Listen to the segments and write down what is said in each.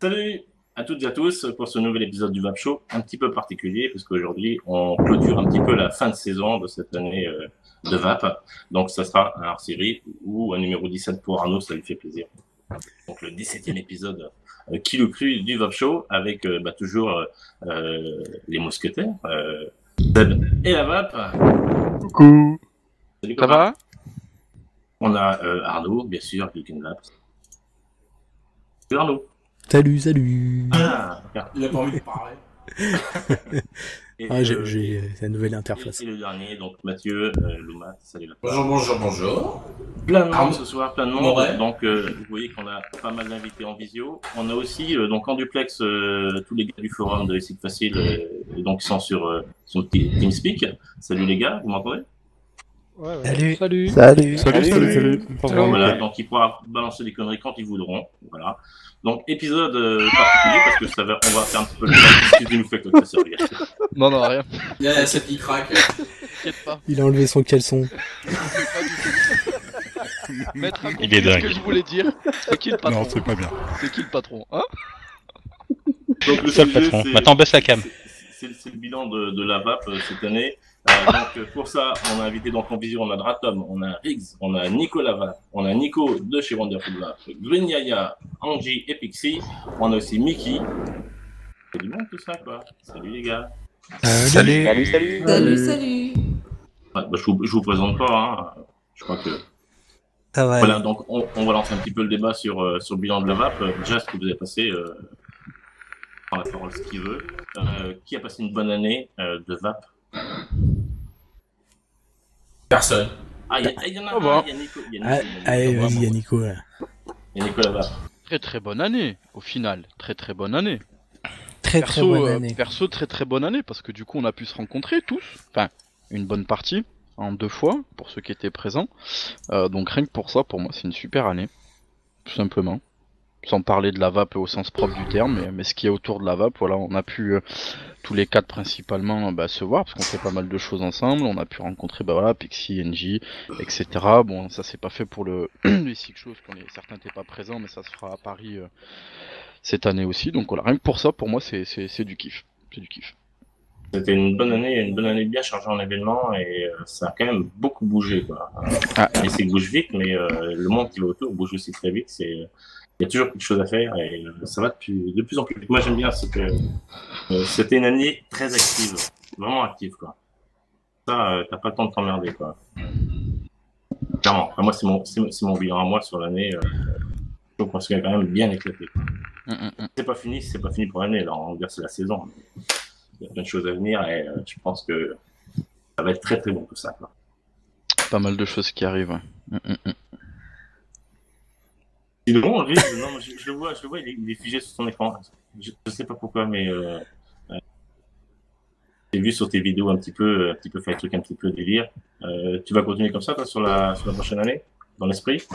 Salut à toutes et à tous pour ce nouvel épisode du Vap Show, un petit peu particulier parce qu'aujourd'hui on clôture un petit peu la fin de saison de cette année de Vap. Donc ça sera un hors-série ou un numéro 17 pour Arnaud, ça lui fait plaisir. Donc le 17e épisode qui le cru du Vap Show avec toujours les mousquetaires, Seb et la Vap. Coucou. Salut Ça copain. va? On a Arnaud, bien sûr, Geek and Vap. Salut Arnaud. Salut. Ah, Il a pas envie de parler. J'ai la nouvelle interface. Et le dernier, donc Mathieu, Loumat, salut la Bonjour. Plein de monde Arnaud. ce soir, plein de monde. Ouais. Donc vous voyez qu'on a pas mal d'invités en visio. On a aussi donc en duplex tous les gars du forum de Essig Facile, et donc ils sont sur TeamSpeak. Salut les gars, vous m'entendez? Salut. Salut. Voilà, donc ils pourront balancer des conneries quand ils voudront. Voilà. Donc épisode particulier parce que on va faire un petit peu le temps. Qu'est-ce que nous fait que ça regarde. Non, rien. Il y a cette qui craque. T'inquiète pas. Il a enlevé son caleçon. Maître, Il est dingue. ce que je voulais dire. C'est qui le patron? Non, c'est pas bien. C'est qui le patron, hein? Donc C'est ça le patron. Maintenant, baisse la cam. C'est le bilan de la VAP cette année. Pour ça, on a invité donc en visio, on a Dratom, on a Riggs, on a Nicolas Vap, on a Nico de chez Wonderful Vap, Green Yaya, Angie et Pixie. On a aussi Mickey. C'est du monde tout ça quoi. Salut les gars. Salut. Salut. Je vous présente pas. Hein. Je crois que Ça va. voilà. Donc on va lancer un petit peu le débat sur le bilan de la VAP. Déjà, ce que vous avez passé. Prend la parole ce qu'il veut. Qui a passé une bonne année de VAP? Personne. Ah, il y en a Oh, bon. il y a Nico. Allez, vas-y, il y a Nico là. Il y a Nicolas Vap. Très bonne année, au final. Très bonne année. Très bonne année. Perso, très bonne année, parce que du coup, on a pu se rencontrer tous. Enfin, une bonne partie, en 2 fois, pour ceux qui étaient présents. Donc rien que pour ça, pour moi, c'est une super année. Tout simplement. Sans parler de la VAP au sens propre du terme, mais ce qui est autour de la VAP, voilà, on a pu tous les 4 principalement se voir, parce qu'on fait pas mal de choses ensemble, on a pu rencontrer Pixie, NJ, etc. Bon, ça c'est pas fait pour le les Six Shows, parce certains n'étaient pas présents, mais ça se fera à Paris cette année aussi, donc voilà, rien que pour ça, pour moi c'est du kiff. C'est du kiff. C'était une bonne année bien chargée en événements et ça a quand même beaucoup bougé quoi. Ah. Et c'est bouge vite, mais le monde qui va autour bouge aussi très vite. Il y a toujours quelque chose à faire et ça va de plus en plus vite. Moi j'aime bien ce que c'était une année très active, vraiment active quoi. Ça, t'as pas le temps de t'emmerder quoi. Clairement. Enfin, moi c'est mon bilan à moi sur l'année. Je pense qu'il a quand même bien éclaté. C'est pas fini pour l'année. Là, on va dire c'est la saison. Il y a plein de choses à venir et je pense que ça va être très bon tout ça. Quoi. Pas mal de choses qui arrivent. Sinon, Riz, non, je le vois, il est figé sur son écran. Je sais pas pourquoi, mais j'ai vu sur tes vidéos un petit peu faire des trucs un petit peu délire. Tu vas continuer comme ça toi, sur la prochaine année, dans l'esprit?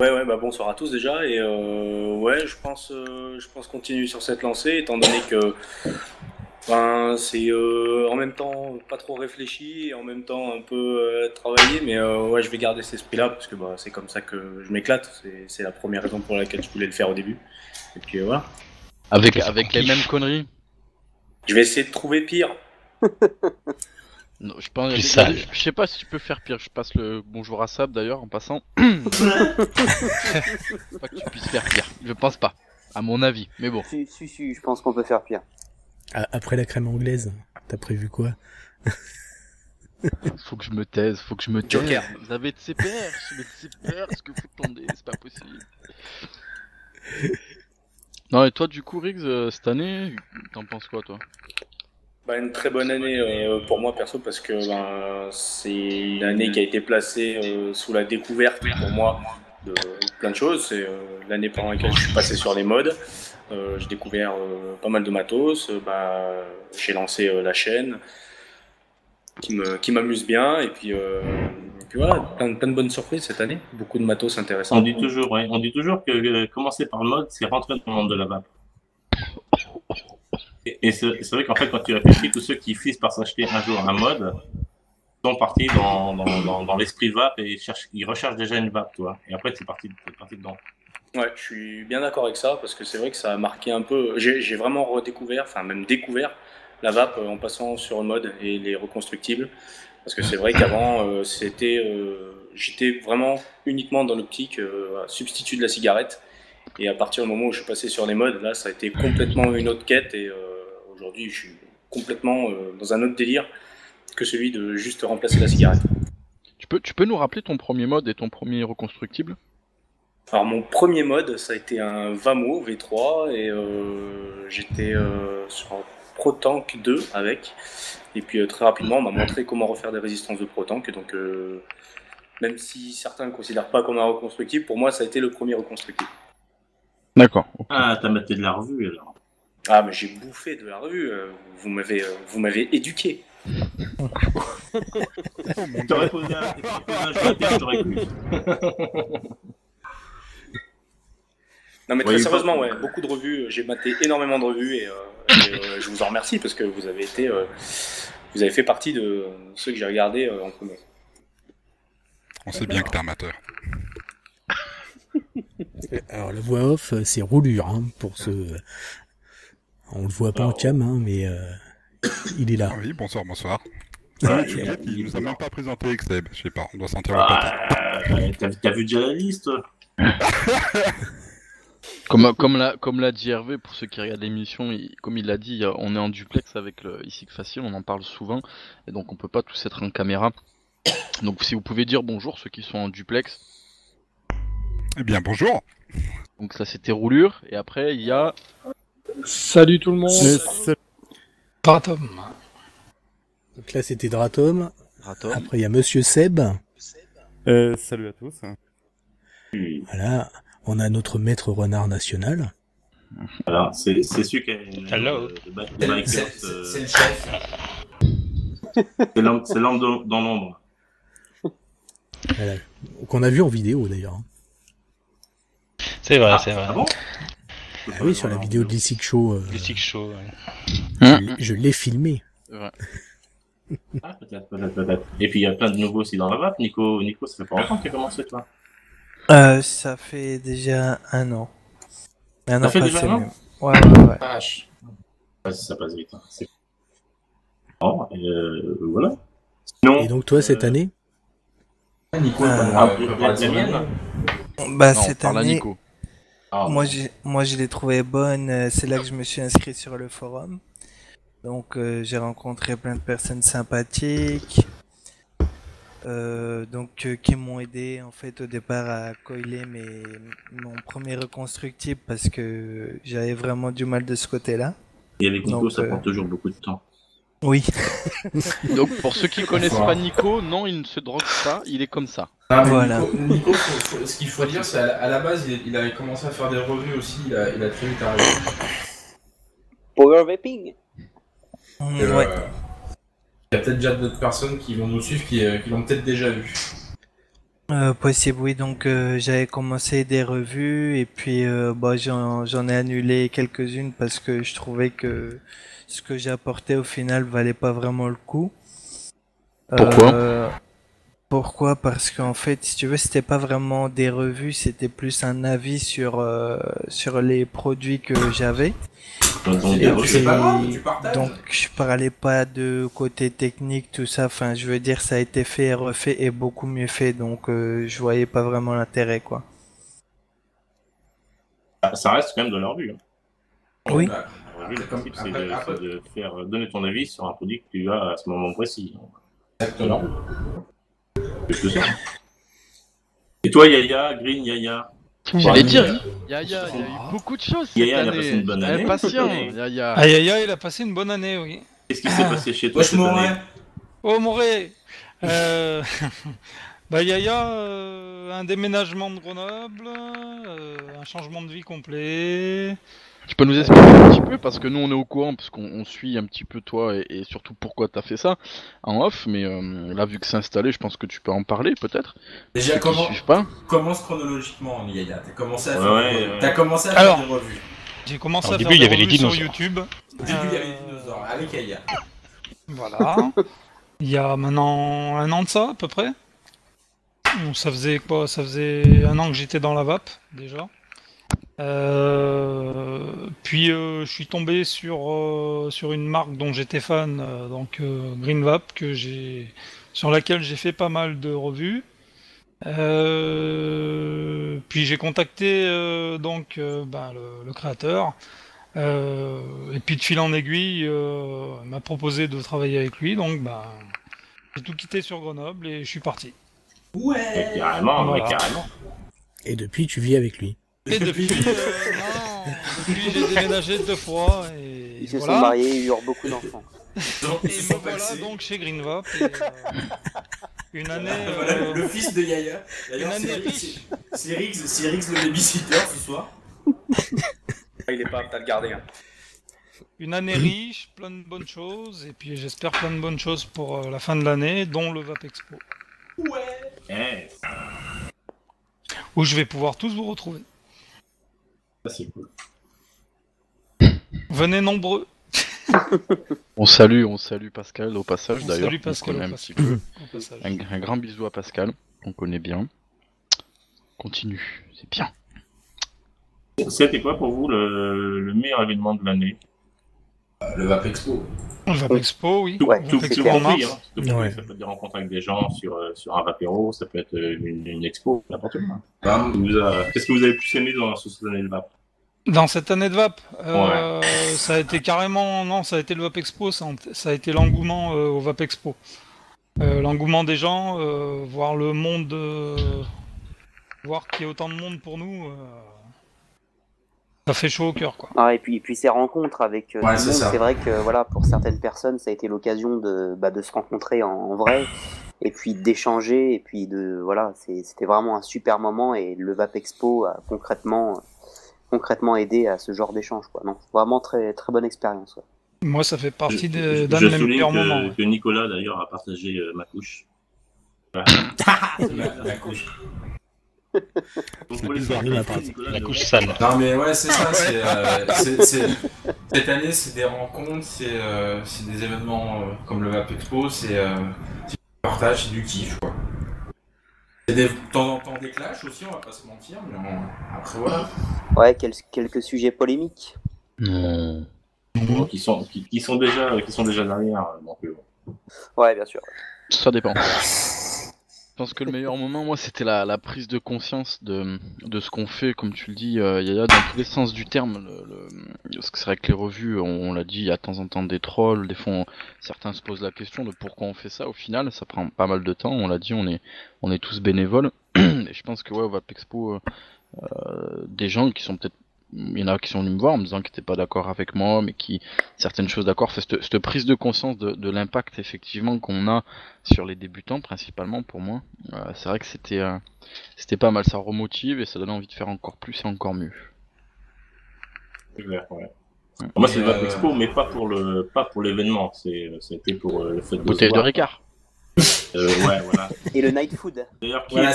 Ouais, bonsoir à tous déjà et je pense continuer sur cette lancée étant donné que c'est en même temps pas trop réfléchi et en même temps un peu travaillé, mais je vais garder cet esprit-là parce que c'est comme ça que je m'éclate. C'est la première raison pour laquelle je voulais le faire au début. Et puis voilà. Avec les mêmes conneries. Je vais essayer de trouver pire. Non, je pense, Plus sale. je sais pas si tu peux faire pire. Je passe le bonjour à Sab d'ailleurs en passant. Pas que tu puisses faire pire. Je pense pas, à mon avis. Mais bon. Si, je pense qu'on peut faire pire. Après la crème anglaise, t'as prévu quoi? Faut que je me taise. Joker. Vous avez de ces pères, ce que vous tendez, c'est pas possible. Non, et toi, du coup, Riggs, cette année, t'en penses quoi, toi? Une très bonne année pour moi perso parce que c'est une année qui a été placée sous la découverte pour moi de plein de choses. C'est l'année pendant laquelle je suis passé sur les modes. J'ai découvert pas mal de matos. J'ai lancé la chaîne qui m'amuse bien et puis voilà, plein de bonnes surprises cette année. Beaucoup de matos intéressants. On dit toujours que commencer par le mode, c'est rentrer dans le monde de la vape. Et c'est vrai qu'en fait, quand tu réfléchis, tous ceux qui finissent par s'acheter un jour un mode sont partis dans l'esprit vape et ils recherchent déjà une vape, toi. Et après, c'est parti dedans. Ouais, je suis bien d'accord avec ça, parce que c'est vrai que ça a marqué un peu. J'ai vraiment redécouvert, enfin même découvert, la vape en passant sur le mode et les reconstructibles. Parce que c'est vrai qu'avant, j'étais vraiment uniquement dans l'optique substitut de la cigarette. Et à partir du moment où je suis passé sur les modes, là, ça a été complètement une autre quête. Et aujourd'hui, je suis complètement dans un autre délire que celui de juste remplacer la cigarette. Tu peux nous rappeler ton premier mode et ton premier reconstructible? Alors mon premier mode, ça a été un Vamo V3 et j'étais sur un ProTank 2 avec. Et puis très rapidement, on m'a montré comment refaire des résistances de ProTank. Donc même si certains ne le considèrent pas comme un reconstructible, pour moi ça a été le premier reconstructible. D'accord. Ah, t'as maté de la revue alors. Ah mais j'ai bouffé de la revue, vous m'avez éduqué. T'aurais posé un choix, j'aurais cru. Non mais très sérieusement, ouais, beaucoup de revues, j'ai maté énormément de revues et je vous en remercie parce que vous avez fait partie de ceux que j'ai regardés en premier. On sait bien que t'es amateur. Alors la voix off, c'est Roulure, hein, pour ceux... On le voit pas en cam, hein, mais il est là. Ah oui, bonsoir. Ah, Il nous a même pas présenté Xeb, je sais pas, on doit sentir le pâté. T'as vu déjà la liste? Comme l'a dit Hervé, pour ceux qui regardent l'émission, comme il l'a dit, on est en duplex avec le ISIC Facile, on en parle souvent, et donc on peut pas tous être en caméra. Donc si vous pouvez dire bonjour ceux qui sont en duplex. Eh bien bonjour. Donc ça c'était Roulure, et après il y a... Salut tout le monde. Dratom. Donc là c'était Dratom. Dratom. Après il y a Monsieur Seb. Salut à tous. Voilà, on a notre maître renard national. Alors, c'est celui qui a Hello. C'est le chef. C'est l'homme dans l'ombre. Voilà. Qu'on a vu en vidéo d'ailleurs. C'est vrai, c'est vrai. Ah bon? Ah oui, sur la vidéo de l'ISIC Show. L'ISIC Show, ouais. Je l'ai filmé. Ouais. Ah, peut-être. Et puis il y a plein de nouveaux aussi dans la vape. Nico, ça fait pas longtemps que tu as commencé toi? Ça fait déjà 1 an. Ça fait déjà 1 an? Ouais. Vache. Ouais, ça passe vite. Hein. Bon, voilà. Sinon, et donc toi, cette année? Nico, bah Non, cette par là, année, Nico. moi je l'ai trouvée bonne. C'est là que je me suis inscrit sur le forum. Donc j'ai rencontré plein de personnes sympathiques. Qui m'ont aidé en fait au départ à coiler mon premier reconstructible parce que j'avais vraiment du mal de ce côté-là. Et avec Nico, ça prend toujours beaucoup de temps. Oui. Donc pour ceux qui connaissent pas Nico, non, il ne se drogue pas, il est comme ça. Ah, voilà. Nico, ce qu'il faut dire, c'est à la base, il avait commencé à faire des revues aussi, il a très vite arrêté. Power vaping. Ouais. Il y a peut-être déjà d'autres personnes qui vont nous suivre qui l'ont peut-être déjà vu. Possible, oui. Donc j'avais commencé des revues et puis j'en ai annulé quelques-unes parce que je trouvais que ce que j'ai apporté au final valait pas vraiment le coup. Pourquoi? Parce qu'en fait, si tu veux, c'était pas vraiment des revues, c'était plus un avis sur les produits que j'avais. Donc je parlais pas de côté technique, tout ça. Enfin, je veux dire, ça a été fait et refait et beaucoup mieux fait. Donc je voyais pas vraiment l'intérêt, quoi. Ça reste quand même de leur vue. Hein. Oui. Le principe, c'est de faire donner ton avis sur un produit que tu as à ce moment précis. Exactement. C'est tout ça. Et toi, Yaya, Green, Yaya? J'allais dire, Yaya, il y a eu beaucoup de choses cette Yaya, il a année. passé une bonne année. Impatient, Yaya. Ah, Yaya, il a passé une bonne année, oui. Qu'est-ce qui s'est passé chez toi cette année? Oh, Moré. Yaya, un déménagement de Grenoble, un changement de vie complet. Tu peux nous expliquer un petit peu, parce que nous on est au courant, parce qu'on suit un petit peu toi et surtout pourquoi t'as fait ça en off, mais là vu que c'est installé, je pense que tu peux en parler peut-être. Déjà, commence chronologiquement, Yaya. T'as commencé à faire des revues. J'ai commencé à faire des revues sur YouTube. Au début, il y avait les dinosaures, avec Yaya. Voilà. Il y a maintenant 1 an de ça, à peu près. Donc, ça faisait quoi? Ça faisait 1 an que j'étais dans la vape, déjà. Puis je suis tombé sur une marque dont j'étais fan, donc Green Vap, sur laquelle j'ai fait pas mal de revues. Puis j'ai contacté le créateur. Et puis de fil en aiguille, il m'a proposé de travailler avec lui, donc j'ai tout quitté sur Grenoble et je suis parti. Ouais, carrément, voilà. Carrément. Et depuis, tu vis avec lui. Et depuis, depuis j'ai déménagé 2 fois et Ils se voilà. sont mariés, ils eurent beaucoup d'enfants. Et me voilà donc chez Green Vap. Une année. Voilà, le fils de Yaya. D'ailleurs, c'est Riggs le babysitter ce soir. Il est pas apte à le garder. Hein. Une année riche, plein de bonnes choses, et puis j'espère plein de bonnes choses pour la fin de l'année, dont le Vap Expo. Ouais. Yes. Où je vais pouvoir tous vous retrouver. Ça, c'est cool. Venez nombreux. On salue Pascal au passage On d'ailleurs. salue Pascal On connaît au un petit peu. passage. Un grand bisou à Pascal, on connaît bien. Continue, c'est bien. C'était quoi pour vous le meilleur événement de l'année? Le Vap Expo. Le Vap Expo, oui. Ouais, Tout Expo compris, en mars. hein. Ça peut être des rencontres avec des gens sur un Vapéro, ça peut être une expo, n'importe quoi. Qu'est-ce que vous avez plus aimé dans cette année de Vap? Dans cette année de Vap, Ouais. ça a été carrément... Non, ça a été le Vap Expo, ça a été l'engouement au Vap Expo. L'engouement des gens, voir le monde... voir qu'il y ait autant de monde pour nous... Ça fait chaud au cœur, quoi. Ah, et puis ces rencontres avec tout le monde, c'est vrai que voilà, pour certaines personnes, ça a été l'occasion de se rencontrer en vrai, et puis d'échanger, et puis voilà, c'était vraiment un super moment, et le Vap Expo a concrètement aidé à ce genre d'échange, quoi. Non, vraiment très très bonne expérience. Ouais. Moi, ça fait partie d'un Je de mes souligne meilleurs moments. que Nicolas d'ailleurs a partagé ma couche. La couche. La couche sale. Non mais ouais, c'est ça. Cette année, c'est des rencontres, c'est des événements comme le Vap Expo, c'est du partage, c'est du kiff, quoi. Il y a de temps en temps des clashs aussi, on va pas se mentir, mais après voilà. Ouais, quelques sujets polémiques. Non. Qui sont déjà derrière. Donc, Ouais, bien sûr. Ça dépend. Je pense que le meilleur moment, moi, c'était la prise de conscience de ce qu'on fait, comme tu le dis, Yaya, dans tous les sens du terme. Parce que c'est vrai que les revues, on l'a dit, il y a de temps en temps des trolls, des fois certains se posent la question de pourquoi on fait ça. Au final, ça prend pas mal de temps. On l'a dit, on est tous bénévoles. Et je pense que ouais, au Vap Expo, des gens qui sont peut-être, il y en a qui sont venus me voir en me disant qu'ils n'étaient pas d'accord avec moi, mais qui certaines choses d'accord. Cette prise de conscience de l'impact effectivement qu'on a sur les débutants principalement pour moi, c'est vrai que c'était pas mal, ça remotive et ça donne envie de faire encore plus et encore mieux. C'est clair, ouais. Moi c'est le Vap Expo, mais pas pour l'événement, c'était pour le fait de bouteille de Ricard. Ouais, voilà. Et le night food. D'ailleurs, et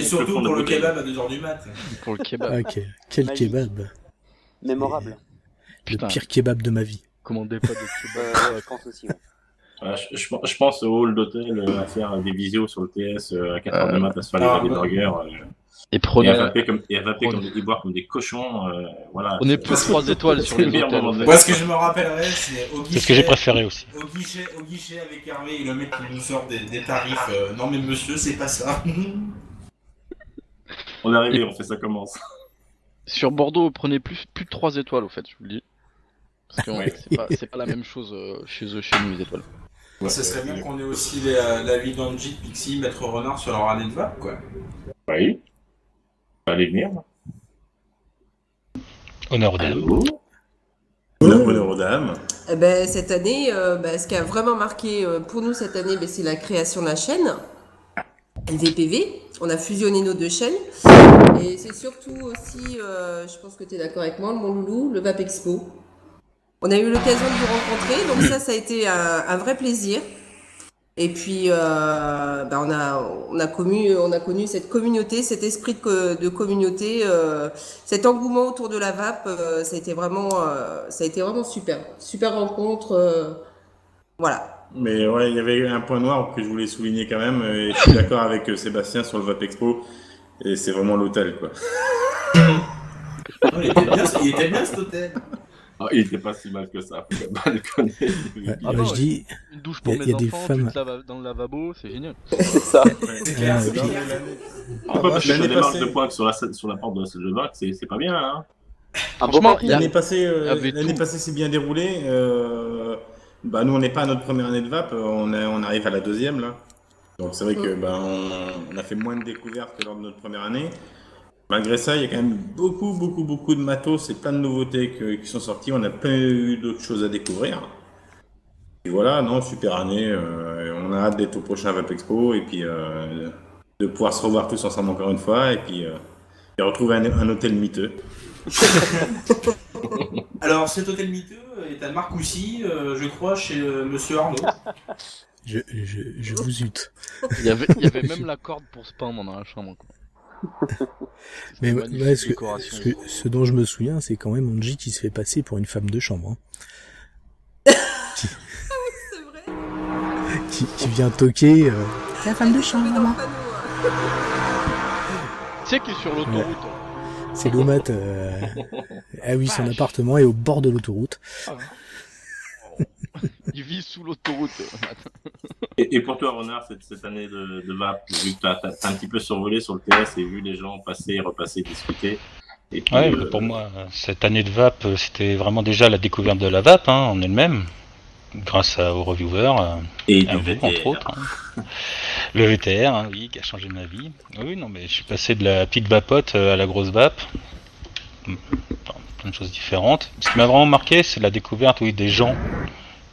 surtout pour le kebab à 2h du mat. Pour le kebab. Ok, quel Magique. kebab. Mémorable. Putain. Le pire kebab de ma vie. Commandez pas de kebab. Je pense aussi. Ouais. Ouais, je pense au hall d'hôtel à faire des visios sur le TS à 4h du mat à se faire des burgers. Et prenez. Et à vaper et boire comme des cochons. Voilà. On est plus 3 étoiles sur les hôtels. Moi, ce que je me rappellerai, c'est au guichet. C'est ce que j'ai préféré aussi. Au guichet avec Hervé et le mec qui nous sort des tarifs. Non, mais monsieur, c'est pas ça. On est arrivé, on fait ça commence. Sur Bordeaux, prenez plus de 3 étoiles, au fait, je vous le dis. Parce que c'est pas la même chose chez nous, les étoiles. Ouais, ça serait bien qu'on ait aussi l'avis d'Angie, Pixie, Maître Renard sur leur année de Vap, quoi. Oui. Allez venir. Honneur aux dames. Honneur aux dames. Eh ben, cette année, ce qui a vraiment marqué pour nous cette année, c'est la création de la chaîne LVPV. On a fusionné nos 2 chaînes. Et c'est surtout aussi, je pense que tu es d'accord avec moi, mon loulou, le Vap Expo. On a eu l'occasion de vous rencontrer, donc ça a été un vrai plaisir. Et puis, on a connu cette communauté, cet esprit de communauté, cet engouement autour de la Vap. Ça a été vraiment super. Super rencontre. Voilà. Mais ouais, il y avait un point noir que je voulais souligner quand même. Et je suis d'accord avec Sébastien sur le Vap Expo. Et c'est vraiment l'hôtel, quoi. Il était bien cet hôtel. Ah, il était pas si mal que ça, faut pas déconner. Je dis, une douche pour il mes y a des enfants, femmes. tu te laves dans le lavabo, c'est génial. C'est ça. C'est clair, c'est clair. Pourquoi parce que l'année des marques passée- de pointe sur la porte de la salle de bain, c'est pas bien, hein. Franchement, il y a- L'année passée, avait l'année tout. passée c'est bien déroulé. Bah, nous, on n'est pas à notre première année de VAP, on arrive à la deuxième là. Donc c'est vrai que on a fait moins de découvertes que lors de notre première année. Malgré ça, il y a quand même beaucoup de matos et plein de nouveautés qui sont sorties. On a pas eu d'autres choses à découvrir. Et voilà, non, super année. On a hâte d'être au prochain VAP Expo et puis de pouvoir se revoir tous ensemble encore une fois et puis de retrouver un hôtel miteux. Alors, cet hôtel miteux est à Marcoussis, je crois, chez Monsieur Arnaud. Je vous hute. Il y avait même la corde pour se pendre dans la chambre, quoi. Mais Magnifique ouais, décoration. ce dont je me souviens, c'est quand même Angie qui se fait passer pour une femme de chambre. C'est vrai. Qui vient toquer. C'est la femme de chambre, maman. Tu sais qu'il est sur l'autoroute. C'est Lomat. Ah oui, son appartement est au bord de l'autoroute. Il vit sous l'autoroute. Et pour toi, Renard, cette année de VAP, vu que t'as un petit peu survolé sur le TS et vu les gens passer, repasser, discuter. Et puis, Ouais, pour moi, cette année de VAP, c'était vraiment déjà la découverte de la VAP en elle-même, grâce aux reviewers, et à du vous, VTR. entre autres. Le VTR, oui, qui a changé ma vie. Oui, non, mais je suis passé de la petite vapote à la grosse VAP. Plein de choses différentes. Ce qui m'a vraiment marqué, c'est la découverte, oui, des gens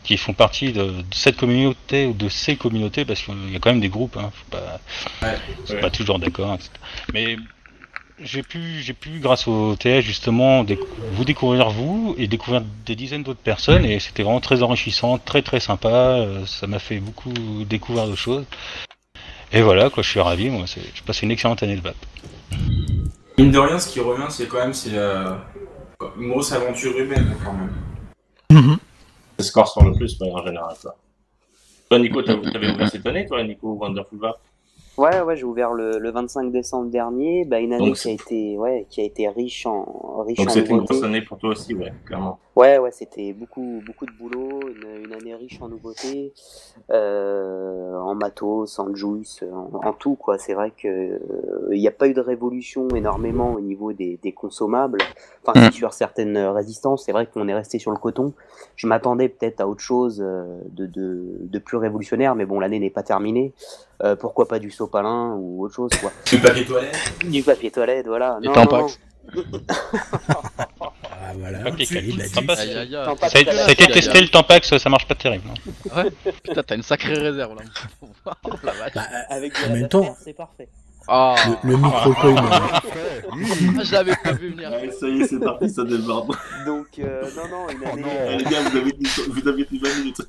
qui font partie de cette communauté ou de ces communautés, parce qu'il y a quand même des groupes, faut pas toujours d'accord, etc. Mais j'ai pu, grâce au TS, justement, vous découvrir vous et découvrir des dizaines d'autres personnes, et c'était vraiment très enrichissant, très très sympa. Ça m'a fait beaucoup découvrir de choses. Et voilà, quoi, je suis ravi. Moi, j'ai passé une excellente année de VAP. Mine de rien, ce qui revient, c'est quand même une grosse aventure humaine, quand même. C'est ce qu'on ressent le plus, en général, quoi. Toi, Nico, t'avais ouvert cette année, toi, Nico, Wonderful VAP? Ouais, j'ai ouvert le 25 décembre dernier, une année Donc, qui a été riche en Donc c'était une nouveautés. grosse année pour toi aussi, ouais, clairement. Ouais, c'était beaucoup de boulot, une année riche en nouveautés, en matos, en juice, en tout, quoi. C'est vrai que il n'y a pas eu de révolution énormément au niveau des consommables. Enfin, si sur certaines résistances, c'est vrai qu'on est resté sur le coton. Je m'attendais peut-être à autre chose de plus révolutionnaire, mais bon, l'année n'est pas terminée. Pourquoi pas du sopalin ou autre chose, quoi. Du papier toilette. Du papier toilette, voilà. Et Tampax. Ah voilà, Papier il l'a dit. Tampax. Aïe, aïe, aïe. Tampax, Ça a été testé, le Tampax, ça marche pas terrible. Ouais, putain, t'as une sacrée réserve là. Oh, la vache. Bah, avec en de la même temps, affaire, c'est parfait. Ah, le micro-coil. je l'avais pas vu venir. Ouais, ça y est, c'est parti, ça déborde. Donc, non, une année, Les gars, vous avez tenu 20 minutes.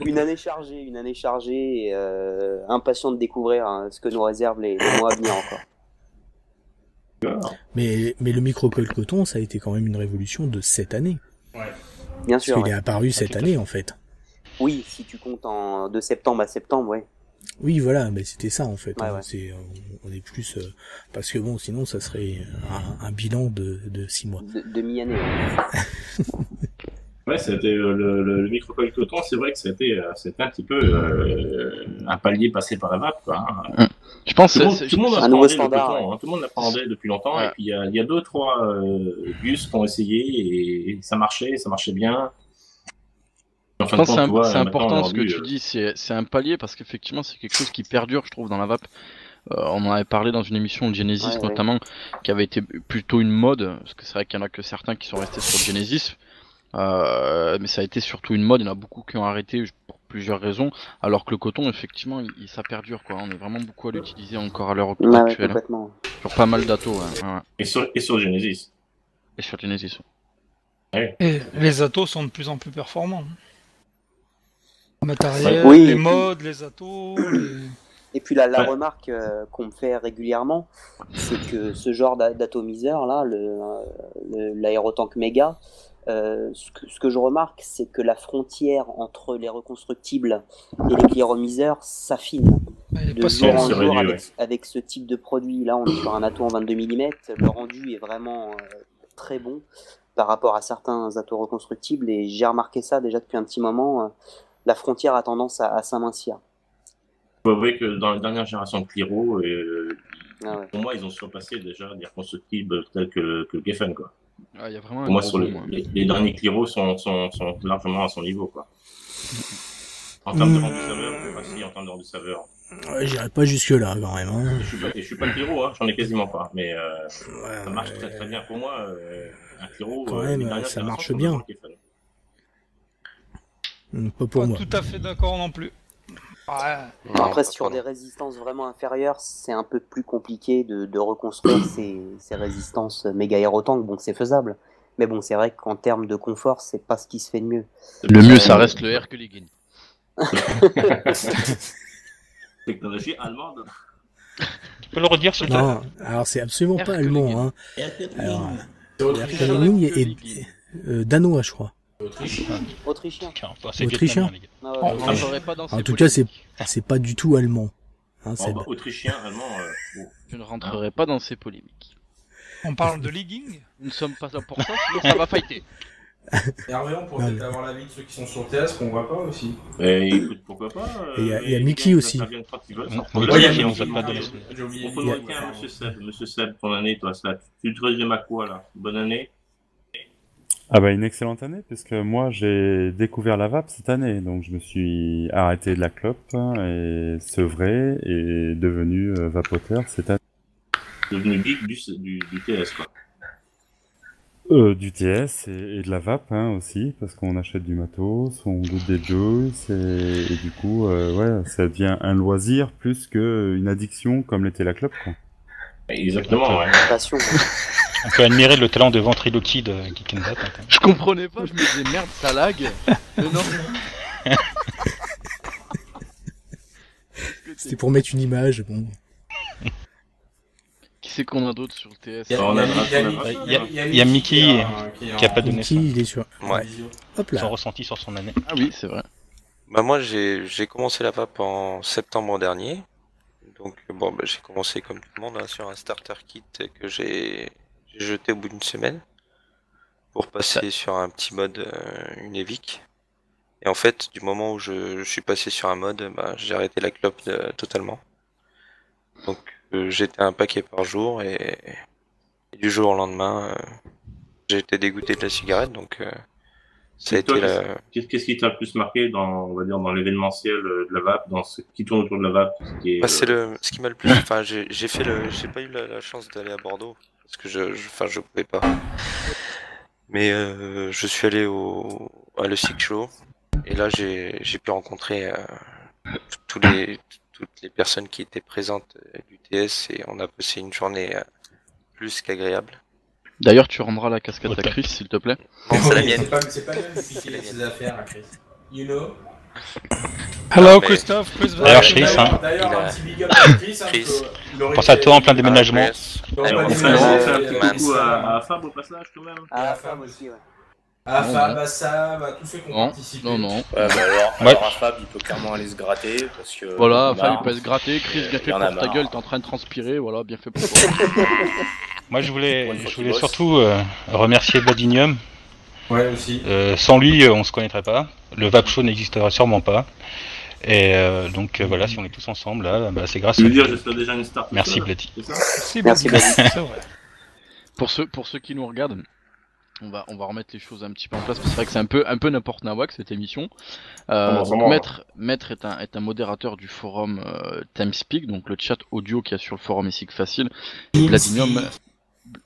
une année chargée, et, impatient de découvrir ce que nous réservent les mois à venir encore. Mais le micro-coil coton, ça a été quand même une révolution de cette année. Ouais. Bien sûr. Parce qu'il est apparu cette année, en fait. Oui, si tu comptes de septembre à septembre, ouais. Oui, voilà, mais c'était ça, en fait. Ouais. On est plus... parce que bon, sinon, ça serait un bilan de 6 mois. Demi-année. Ouais. Ouais, c'était le micro-coil coton, c'est vrai que c'était un petit peu un palier passé par la VAP, quoi. Je pense Tout le monde un nouveau appréhendait le standard. coton, tout le monde l'appréhendait depuis longtemps, Ouais. et puis il y a 2-3 bus qui ont essayé, et ça marchait bien. En Je fin de pense que compte, tu vois, c'est maintenant, important ce que aujourd'hui, tu dis, c'est un palier parce qu'effectivement c'est quelque chose qui perdure, je trouve, dans la VAP. On en avait parlé dans une émission de Genesis Ouais. notamment, qui avait été plutôt une mode, parce que c'est vrai qu'il y en a que certains qui sont restés sur Genesis, mais ça a été surtout une mode, il y en a beaucoup qui ont arrêté pour plusieurs raisons, alors que le coton, effectivement, ça perdure, quoi. On est vraiment beaucoup à l'utiliser encore à l'heure Ouais, actuelle, complètement. sur pas mal d'atos, ouais. et sur Genesis. Et sur Genesis. Et les atos sont de plus en plus performants. Le matériel, Oui, les et puis- modes, les atos, Et puis la Ouais. remarque qu'on me fait régulièrement, c'est que ce genre d'atomiseur là, l'aérotank méga, ce que je remarque, c'est que la frontière entre les reconstructibles et les cléromiseurs s'affine. de jour en jour avec ce type de produit. Là, on est sur un atout en 22 mm. Le rendu est vraiment très bon par rapport à certains atouts reconstructibles. Et j'ai remarqué ça déjà depuis un petit moment. La frontière a tendance à s'amincir. Vous voyez que dans la dernière génération de Cliro, pour moi, ils ont surpassé déjà des reconstructibles tels que Geffen, quoi. Ah, y a vraiment pour moi, les derniers Cliro sont largement à son niveau, quoi. En termes de rendu saveur, aussi en termes de rendu saveur. Ouais, j'irai pas jusque là quand même. Hein. Je suis pas Cliro, hein, j'en ai quasiment pas, mais ça marche très très bien pour moi. Un Cliro, quand même, ça marche bien. Pas pour moi. Tout à fait d'accord non plus. Ouais. Après, sur des résistances vraiment inférieures, c'est un peu plus compliqué de reconstruire ces résistances méga aérotank. Bon, c'est faisable. Mais bon, c'est vrai qu'en termes de confort, c'est pas ce qui se fait de mieux. Le mieux, ça reste le Hercules. Technologie allemande. Tu peux le redire sur le Non, alors c'est absolument pas allemand. Hein. Alors, Hercules est danois, je crois. Autrichien. Autrichien. En tout cas, c'est pas du tout allemand. Hein, autrichien, allemand. Je ne rentrerai pas dans ces polémiques. On parle de legging. Nous ne sommes pas là pour ça, sinon ça va fighter. Hervé, on pourrait peut-être avoir l'avis de ceux qui sont sur TS qu'on voit pas aussi. Écoute, pourquoi pas. Il y a Mickey aussi. On peut demander à Monsieur Seb, ton année, toi, ça. Tu te résumes à quoi, là? Bonne année? Ah bah une excellente année, puisque moi j'ai découvert la vape cette année, donc je me suis arrêté de la clope et sevré et devenu vapoteur cette année. Devenu geek du TS, quoi. Du TS et de la vape aussi, parce qu'on achète du matos, on goûte des joints et du coup ouais, ça devient un loisir plus qu'une addiction comme l'était la clope, quoi. Exactement, ouais. Passion. On peut admirer le talent de ventriloquie de Geek and Vape. Je comprenais pas, je me disais merde, ça lag. Mais non. C'était pour mettre une image, bon. Qui c'est qu'on a d'autres sur le TS? Il y a Mickey qui a pas donné Mickey, il est sur... Ouais. Hop là. son ressenti sur son année. Ah oui, c'est vrai. Bah moi j'ai commencé la vape en septembre dernier. Donc bon, bah, j'ai commencé comme tout le monde sur un starter kit que j'ai jeté au bout d'une semaine pour passer sur un petit mode, une Evic. Et en fait, du moment où je suis passé sur un mode, bah, j'ai arrêté la clope totalement. Donc j'étais un paquet par jour et du jour au lendemain, j'ai été dégoûté de la cigarette. Donc ça a été Qu'est-ce qui t'a le plus marqué on va dire, dans l'événementiel de la vape, dans ce qui tourne autour de la vape, c'est ce qui m'a le plus. Enfin, j'ai pas eu la chance d'aller à Bordeaux parce que je pouvais pas. Mais je suis allé à le SIG Show et là j'ai pu rencontrer toutes les personnes qui étaient présentes du TS et on a passé une journée plus qu'agréable. D'ailleurs, tu rendras la casquette à Chris, s'il te plaît. Non, c'est la mienne. C'est pas bien de piquer ses affaires à Chris. You know. Hello, Christophe. D'ailleurs, Chris, D'ailleurs, un petit big up à Chris. Pense à toi en plein déménagement. On fait un petit coucou à Fab au passage, quand même. À Fab aussi, ouais. À Fab, à Sam, à tous ceux qui ont participé. Non. Ouais, bah alors à Fab, il peut clairement aller se gratter parce que. Voilà, Fab il peut se gratter. Chris, bien fait pour ta gueule, t'es en train de transpirer, voilà, bien fait pour toi. Moi, je voulais surtout remercier Badinium. Ouais, aussi. Sans lui, on se connaîtrait pas. Le Vape Show n'existerait sûrement pas. Et donc voilà, si on est tous ensemble, là, bah, c'est grâce à lui. Je serais déjà une star. Merci Bloody. Merci Bloody. Pour ceux qui nous regardent, on va remettre les choses un petit peu en place parce que c'est vrai que c'est un peu n'importe nawak cette émission. Donc Maître est un modérateur du forum TeamSpeak, donc le chat audio qu'il y a sur le forum Isig Facile. Bladinium.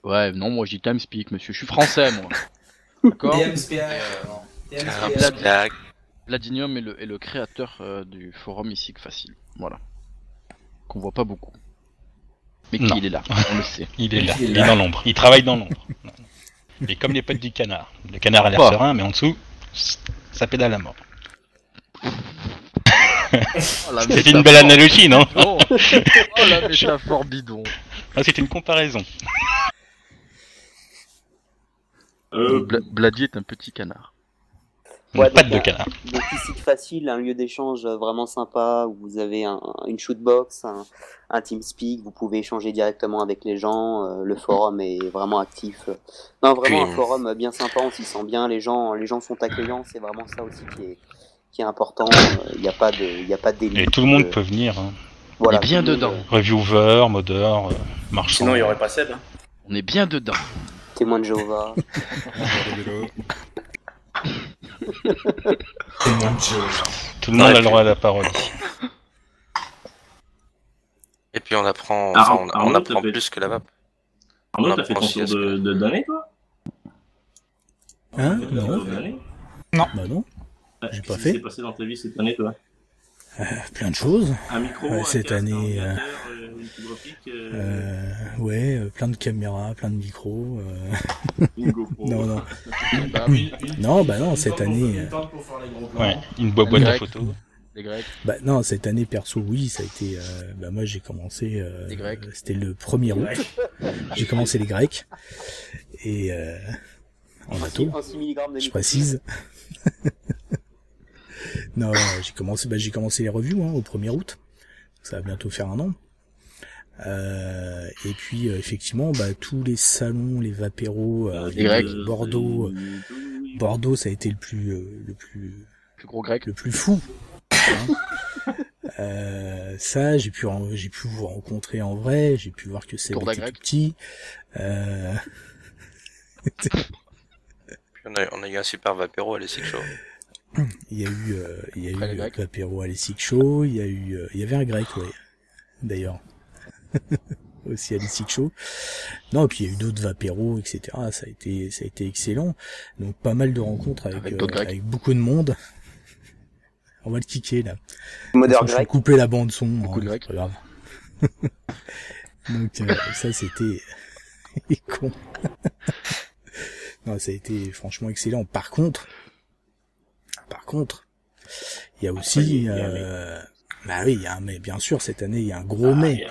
Ouais, non, moi je dis TeamSpeak, monsieur, je suis français moi. D'accord. Bladinium est le créateur du forum Isig Facile. Voilà. Qu'on voit pas beaucoup. Mais qu'il est là, on le sait. Il est là, il est dans l'ombre. Il travaille dans l'ombre. Et comme les potes du canard. Le canard a l'air serein, mais en dessous, ça pédale à mort. C'était une belle analogie, non? Oh la métaphore bidon. Ah, c'était une comparaison. Blady est un petit canard. Ouais, Pâte de canard. Donc ici facile, un lieu d'échange vraiment sympa où vous avez une shootbox, un TeamSpeak, vous pouvez échanger directement avec les gens, le forum est vraiment actif. Non, vraiment un forum bien sympa, on s'y sent bien, les gens sont accueillants, c'est vraiment ça aussi qui est important, il n'y a pas de délit. Et tout le monde peut venir. Hein. Voilà, on est bien dedans. Reviewer, modeur, marchand. Sinon, il n'y aurait pas Seb. Hein. On est bien dedans. Témoin de Jéhovah. Tout le monde a le droit à la parole. Et puis on apprend, on apprend plus que la vape. Arnaud, t'as fait ton tour d'année, toi? Hein? Non. Bah non. J'ai pas Qu'est-ce qui fait. s'est passé dans ta vie cette année, toi? Plein de choses. Un micro, cette casque, année. un ordinateur, une fibre optique, Ouais, plein de caméras, plein de micros. une GoPro. Non. Non, bah non, cette année. Ouais, une boîte à photos. Les Grecs. Bah non, cette année perso, oui, ça a été. Bah moi, j'ai commencé. Les Grecs. C'était le 1er août. J'ai commencé les Grecs et en bateau. Je précise. Non, j'ai commencé les revues au 1er août. Ça va bientôt faire un an. Et puis effectivement, tous les salons, les vapéros, les Grecs. Bordeaux, ça a été le plus gros grec, le plus fou. Ça, j'ai pu vous rencontrer en vrai, j'ai pu voir que c'est tout petit. On a eu un super vapéro à l'Essic Show. Il y a eu l'apéro à l'Essic Show, il y avait un grec, ouais, d'ailleurs. Aussi à l'Essic Show. Non, et puis il y a eu d'autres vapéros, etc. Ça a été excellent. Donc pas mal de rencontres avec beaucoup de monde. On va le kicker, là. Modeur grec. Couper la bande son, c'est pas grave. Donc ça, c'était con. Non, ça a été franchement excellent. Par contre, il y a aussi, bah oui, mais bien sûr, cette année, il y a un gros mais.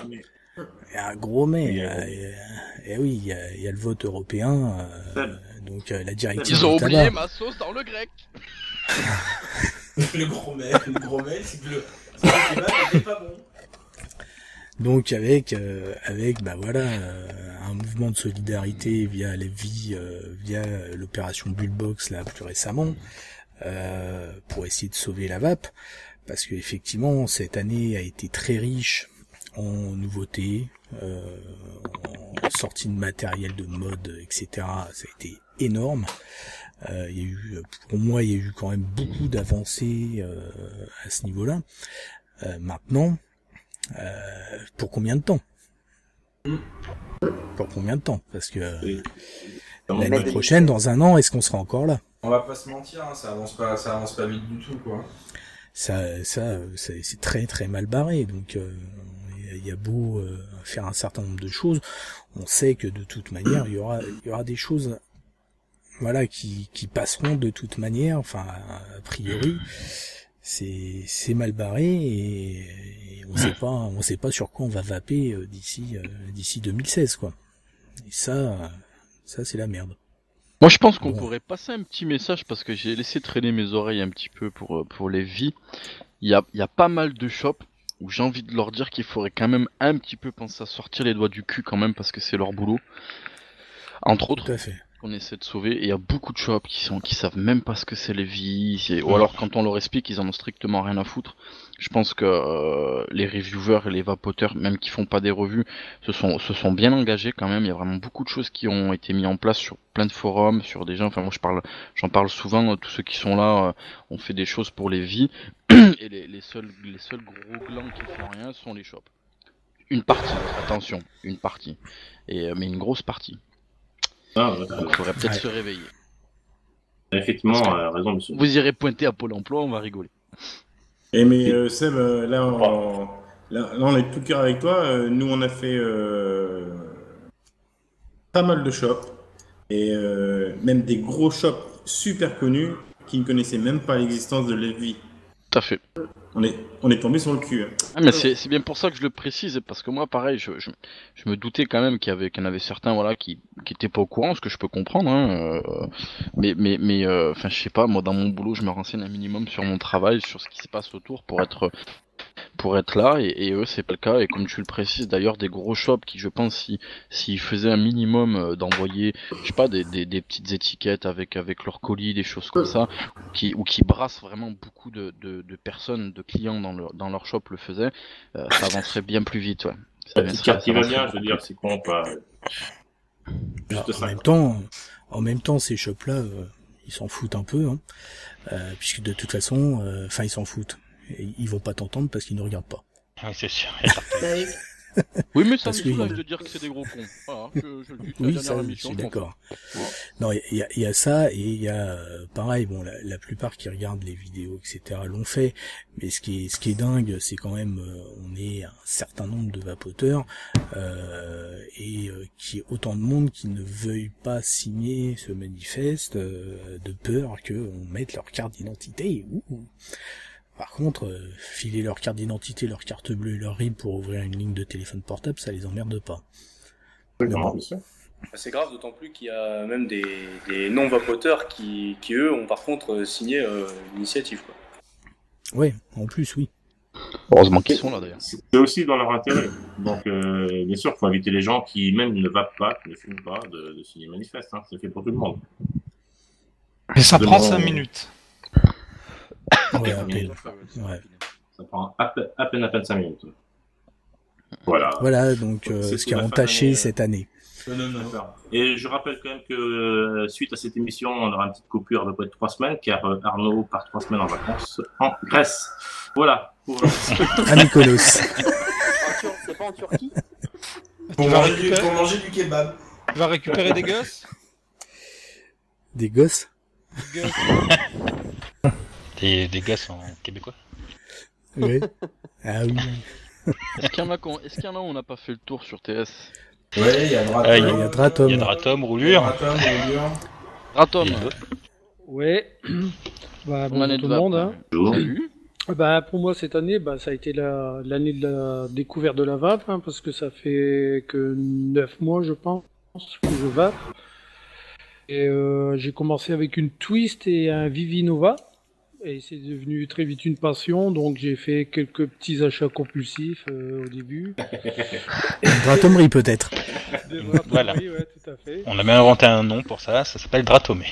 Il y a un gros mais. Et oui, il y a le vote européen, donc la directive. Ils ont oublié ma sauce dans le grec. Le gros mais, c'est que le kebab n'était pas bon. Donc avec un mouvement de solidarité via la vie, via l'opération Bullbox là plus récemment, pour essayer de sauver la vape, parce que effectivement cette année a été très riche en nouveautés, en sorties de matériel de mode, etc. Ça a été énorme. Il y a eu, pour moi, il y a eu quand même beaucoup d'avancées à ce niveau-là. Maintenant, pour combien de temps? Parce que l'année prochaine, dans un an, est-ce qu'on sera encore là? On va pas se mentir, hein, ça avance pas vite du tout, quoi. C'est très très mal barré. Donc il y a beau faire un certain nombre de choses, on sait que de toute manière, il y aura des choses, voilà, qui passeront de toute manière. Enfin, a priori, c'est mal barré et on sait pas sur quoi on va vaper d'ici 2016, quoi. Et ça c'est la merde. Moi je pense qu'on pourrait passer un petit message parce que j'ai laissé traîner mes oreilles un petit peu pour les vies. Il y a pas mal de shops où j'ai envie de leur dire qu'il faudrait quand même un petit peu penser à sortir les doigts du cul quand même parce que c'est leur boulot. Entre autres. Tout à fait. Qu'on essaie de sauver, et il y a beaucoup de shops qui savent même pas ce que c'est les vies, ou alors quand on leur explique, ils en ont strictement rien à foutre. Je pense que les reviewers et les vapoteurs, même qui font pas des revues, se sont bien engagés quand même. Il y a vraiment beaucoup de choses qui ont été mises en place sur plein de forums, sur des gens. Enfin moi j'en parle souvent. Tous ceux qui sont là, on fait des choses pour les vies, et les seuls gros glands qui font rien sont les shops. Une partie, attention, une partie, mais une grosse partie. Donc il faudrait peut-être se réveiller. Effectivement, raison, monsieur. Vous irez pointer à Pôle emploi, on va rigoler. Et mais Seb, là on est tout cœur avec toi. Nous on a fait pas mal de shops et même des gros shops super connus qui ne connaissaient même pas l'existence de Lévi. Tout à fait. On est tombé sur le cul. Hein. Ah, mais c'est bien pour ça que je le précise, parce que moi, pareil, je me doutais quand même qu'il y en avait certains, voilà, qui étaient pas au courant, ce que je peux comprendre, hein, mais, enfin, je sais pas, moi, dans mon boulot, je me renseigne un minimum sur mon travail, sur ce qui se passe autour pour être là, et eux, c'est pas le cas, et comme tu le précises, d'ailleurs, des gros shops qui, je pense, s'ils faisaient un minimum d'envoyer, je sais pas, des petites étiquettes avec leur colis, des choses comme ça, ou qui brassent vraiment beaucoup de personnes, de clients dans leur shop le faisaient, ça avancerait bien plus vite, ouais. La petite carte qui va bien, je veux dire, c'est con, pas... En même temps, ces shops-là, ils s'en foutent un peu, hein, puisque de toute façon, ils s'en foutent. Ils vont pas t'entendre parce qu'ils ne regardent pas. Oui, c'est sûr. Oui, mais ça me soulage de dire que c'est des gros cons. Voilà, je le dis oui, ça, je suis d'accord. Non, il y a ça, et il y a, pareil, bon, la plupart qui regardent les vidéos, etc., l'ont fait, mais ce qui est dingue, c'est quand même, on est un certain nombre de vapoteurs, et qu'il y ait autant de monde qui ne veuille pas signer ce manifeste, de peur qu'on mette leur carte d'identité. Par contre, filer leur carte d'identité, leur carte bleue et leur RIB pour ouvrir une ligne de téléphone portable, ça les emmerde pas. C'est grave, d'autant plus qu'il y a même des non-vapoteurs qui eux, ont par contre signé l'initiative. Ouais, en plus, oui. Heureusement qu'ils sont là, d'ailleurs. C'est aussi dans leur intérêt. Donc, bien sûr, il faut inviter les gens qui, même ne vapent pas, qui ne fument pas, de signer le manifeste. Hein. C'est fait pour tout le monde. Et ça prend 5 minutes. Ouais, à peine. Ouais. Ça prend à peine 5 minutes. Voilà. Voilà, donc ce qui a entaché cette année. Et je rappelle quand même que suite à cette émission, on aura une petite coupure de près de 3 semaines, car Arnaud part 3 semaines en vacances en Grèce. Voilà. À Mykonos. C'est pas en Turquie? Pour manger du kebab. Tu vas récupérer des gosses? Des gosses? Des gosses en québécois? Oui. Ah oui. Est-ce qu'il y en a où on n'a pas fait le tour sur TS? Ouais, il y a Dratom. Il y a Dratom. Il y a Dratom, Roulure. Dratom. Ouais. Bah, bonjour tout le monde. Hein. Salut. Bah, pour moi, cette année, ça a été l'année de la découverte de la vape, hein, parce que ça fait que 9 mois, je pense, que je vape. Et j'ai commencé avec une Twist et un Vivinova. Et c'est devenu très vite une passion, donc j'ai fait quelques petits achats compulsifs au début. Dratomerie peut-être. Voilà. Ouais, tout à fait. On a même inventé un nom pour ça s'appelle Dratomé.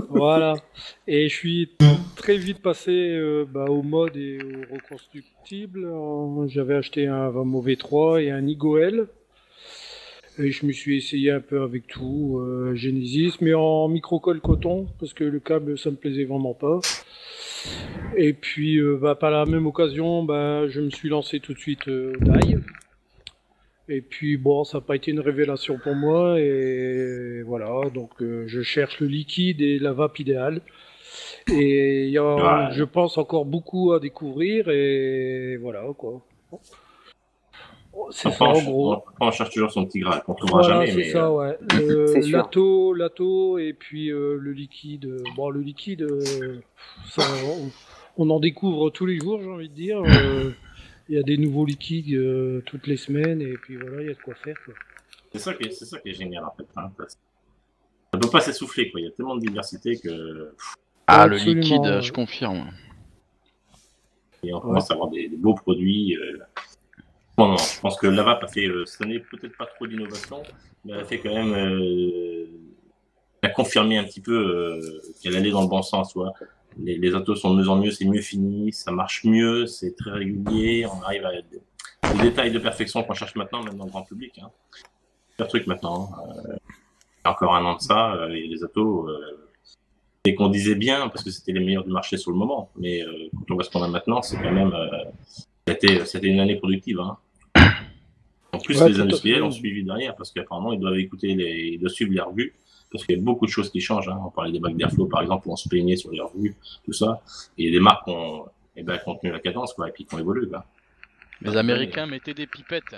Voilà. Et je suis très vite passé au mode et au reconstructible. J'avais acheté un Vamo V3 et un Igoel. Et je me suis essayé un peu avec tout, Genesis, mais en microcolle coton, parce que le câble, ça me plaisait vraiment pas. Et puis, par la même occasion, je me suis lancé tout de suite au DAI. Et puis, bon, ça n'a pas été une révélation pour moi, et voilà, donc je cherche le liquide et la vape idéale. Et il y a, je pense, encore beaucoup à découvrir, et voilà, quoi. C'est ça, en gros. On cherche toujours son petit Graal, qu'on trouvera jamais. C'est mais, ça, ouais. L'atto et puis le liquide. Bon, le liquide, ça, on en découvre tous les jours, j'ai envie de dire. Il y a des nouveaux liquides toutes les semaines, et puis voilà, il y a de quoi faire, quoi. C'est ça qui est génial, en fait. Hein, ça peut pas s'essouffler, quoi. Il y a tellement de diversité que... Absolument, le liquide, je confirme. Et on commence à avoir des beaux produits... Non, je pense que la vape a fait cette année peut-être pas trop d'innovation, mais elle a fait quand même, elle a confirmé un petit peu qu'elle allait dans le bon sens. Ouais. Les autos sont de mieux en mieux, c'est mieux fini, ça marche mieux, c'est très régulier, on arrive à des détails de perfection qu'on cherche maintenant, même dans le grand public. Hein. C'est un truc maintenant. Il y a encore un an de ça, il y a des autos et qu'on disait bien parce que c'était les meilleurs du marché sur le moment, mais quand on voit ce qu'on a maintenant, c'est quand même c'était une année productive. Hein. En plus, les industriels ont suivi derrière parce qu'apparemment, ils doivent ils doivent suivre les revues parce qu'il y a beaucoup de choses qui changent. Hein. On parlait des bacs d'airflow, par exemple, où on se plaignait sur les revues, tout ça. Et les marques ont tenu la cadence, quoi, et puis qui ont évolué. Quoi. Les Américains mettaient des pipettes.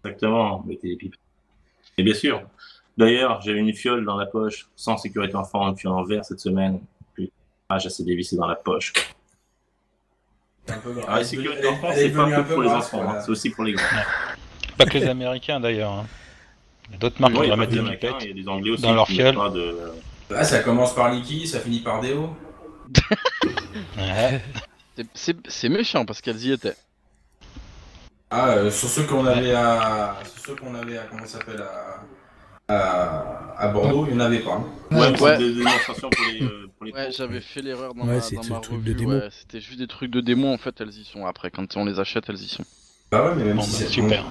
Exactement, mettaient des pipettes. Et bien sûr. D'ailleurs, j'avais une fiole dans la poche, sans sécurité enfant, une fiole en verre cette semaine. Puis, j'ai assez dévissé dans la poche. La sécurité en France, c'est pas que pour les enfants, c'est aussi pour les grands. Pas que les Américains d'ailleurs. Il y a d'autres marques qui doivent mettre des pipettes dans leur fiole. Là, ça commence par Licky, ça finit par Déo. C'est méchant parce qu'elles y étaient. Sur ceux qu'on avait à comment ça s'appelle à Bordeaux, il n'y en avait pas. Ouais. Des démonstrations pour les Ouais, j'avais fait l'erreur dans ma revue. Ouais, c'était juste des trucs de démo, en fait, elles y sont. Après, quand on les achète, elles y sont. Bah ouais, mais même si c'est super.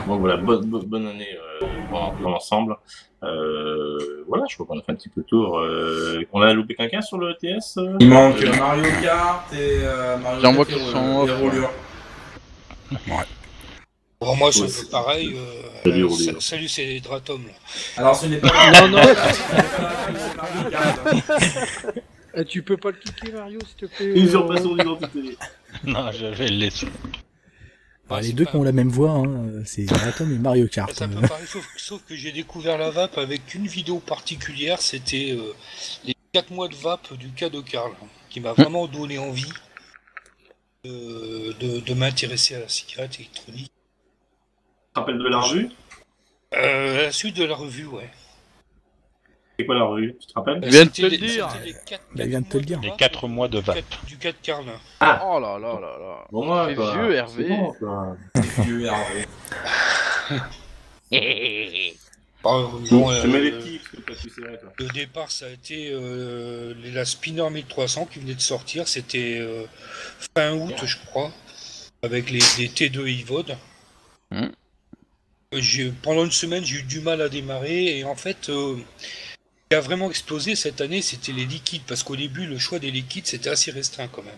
Bon voilà, bonne année dans l'ensemble. Voilà, je crois qu'on a fait un petit peu le tour. On a loupé quelqu'un sur le TS Il manque Mario Kart et Mario J'en vois Kart qui sont et roulures. Ouais. Bon, moi, c'est un peu pareil. Salut, c'est Dratom. Là. Alors, ce n'est pas. Non. Tu peux pas le cliquer, Mario, s'il te plaît. Usurpation d'identité. Non, je vais le laisser. Les deux qui ont la même voix, c'est Dratom et Mario Kart. C'est un peu pareil, sauf que j'ai découvert la vape avec une vidéo particulière, c'était les 4 mois de vape du cas de Karl, qui m'a vraiment donné envie de m'intéresser à la cigarette électronique. Tu te rappelles de la revue La suite de la revue, ouais. C'est quoi la revue? Tu te rappelles? Il vient de te le dire. Il vient de te le dire. Les 4 mois de vape. Du cas de Karl. Oh là là là là. Bon, moi, c'est vieux, Hervé. Vieux Hervé. Je mets les petits, parce que t'as su serrer, toi. Le départ, ça a été la Spinner 1300 qui venait de sortir. C'était fin août, je crois, avec les T2 Evode. Pendant une semaine, j'ai eu du mal à démarrer. Et en fait, ce qui a vraiment explosé cette année, c'était les liquides. Parce qu'au début, le choix des liquides, c'était assez restreint quand même.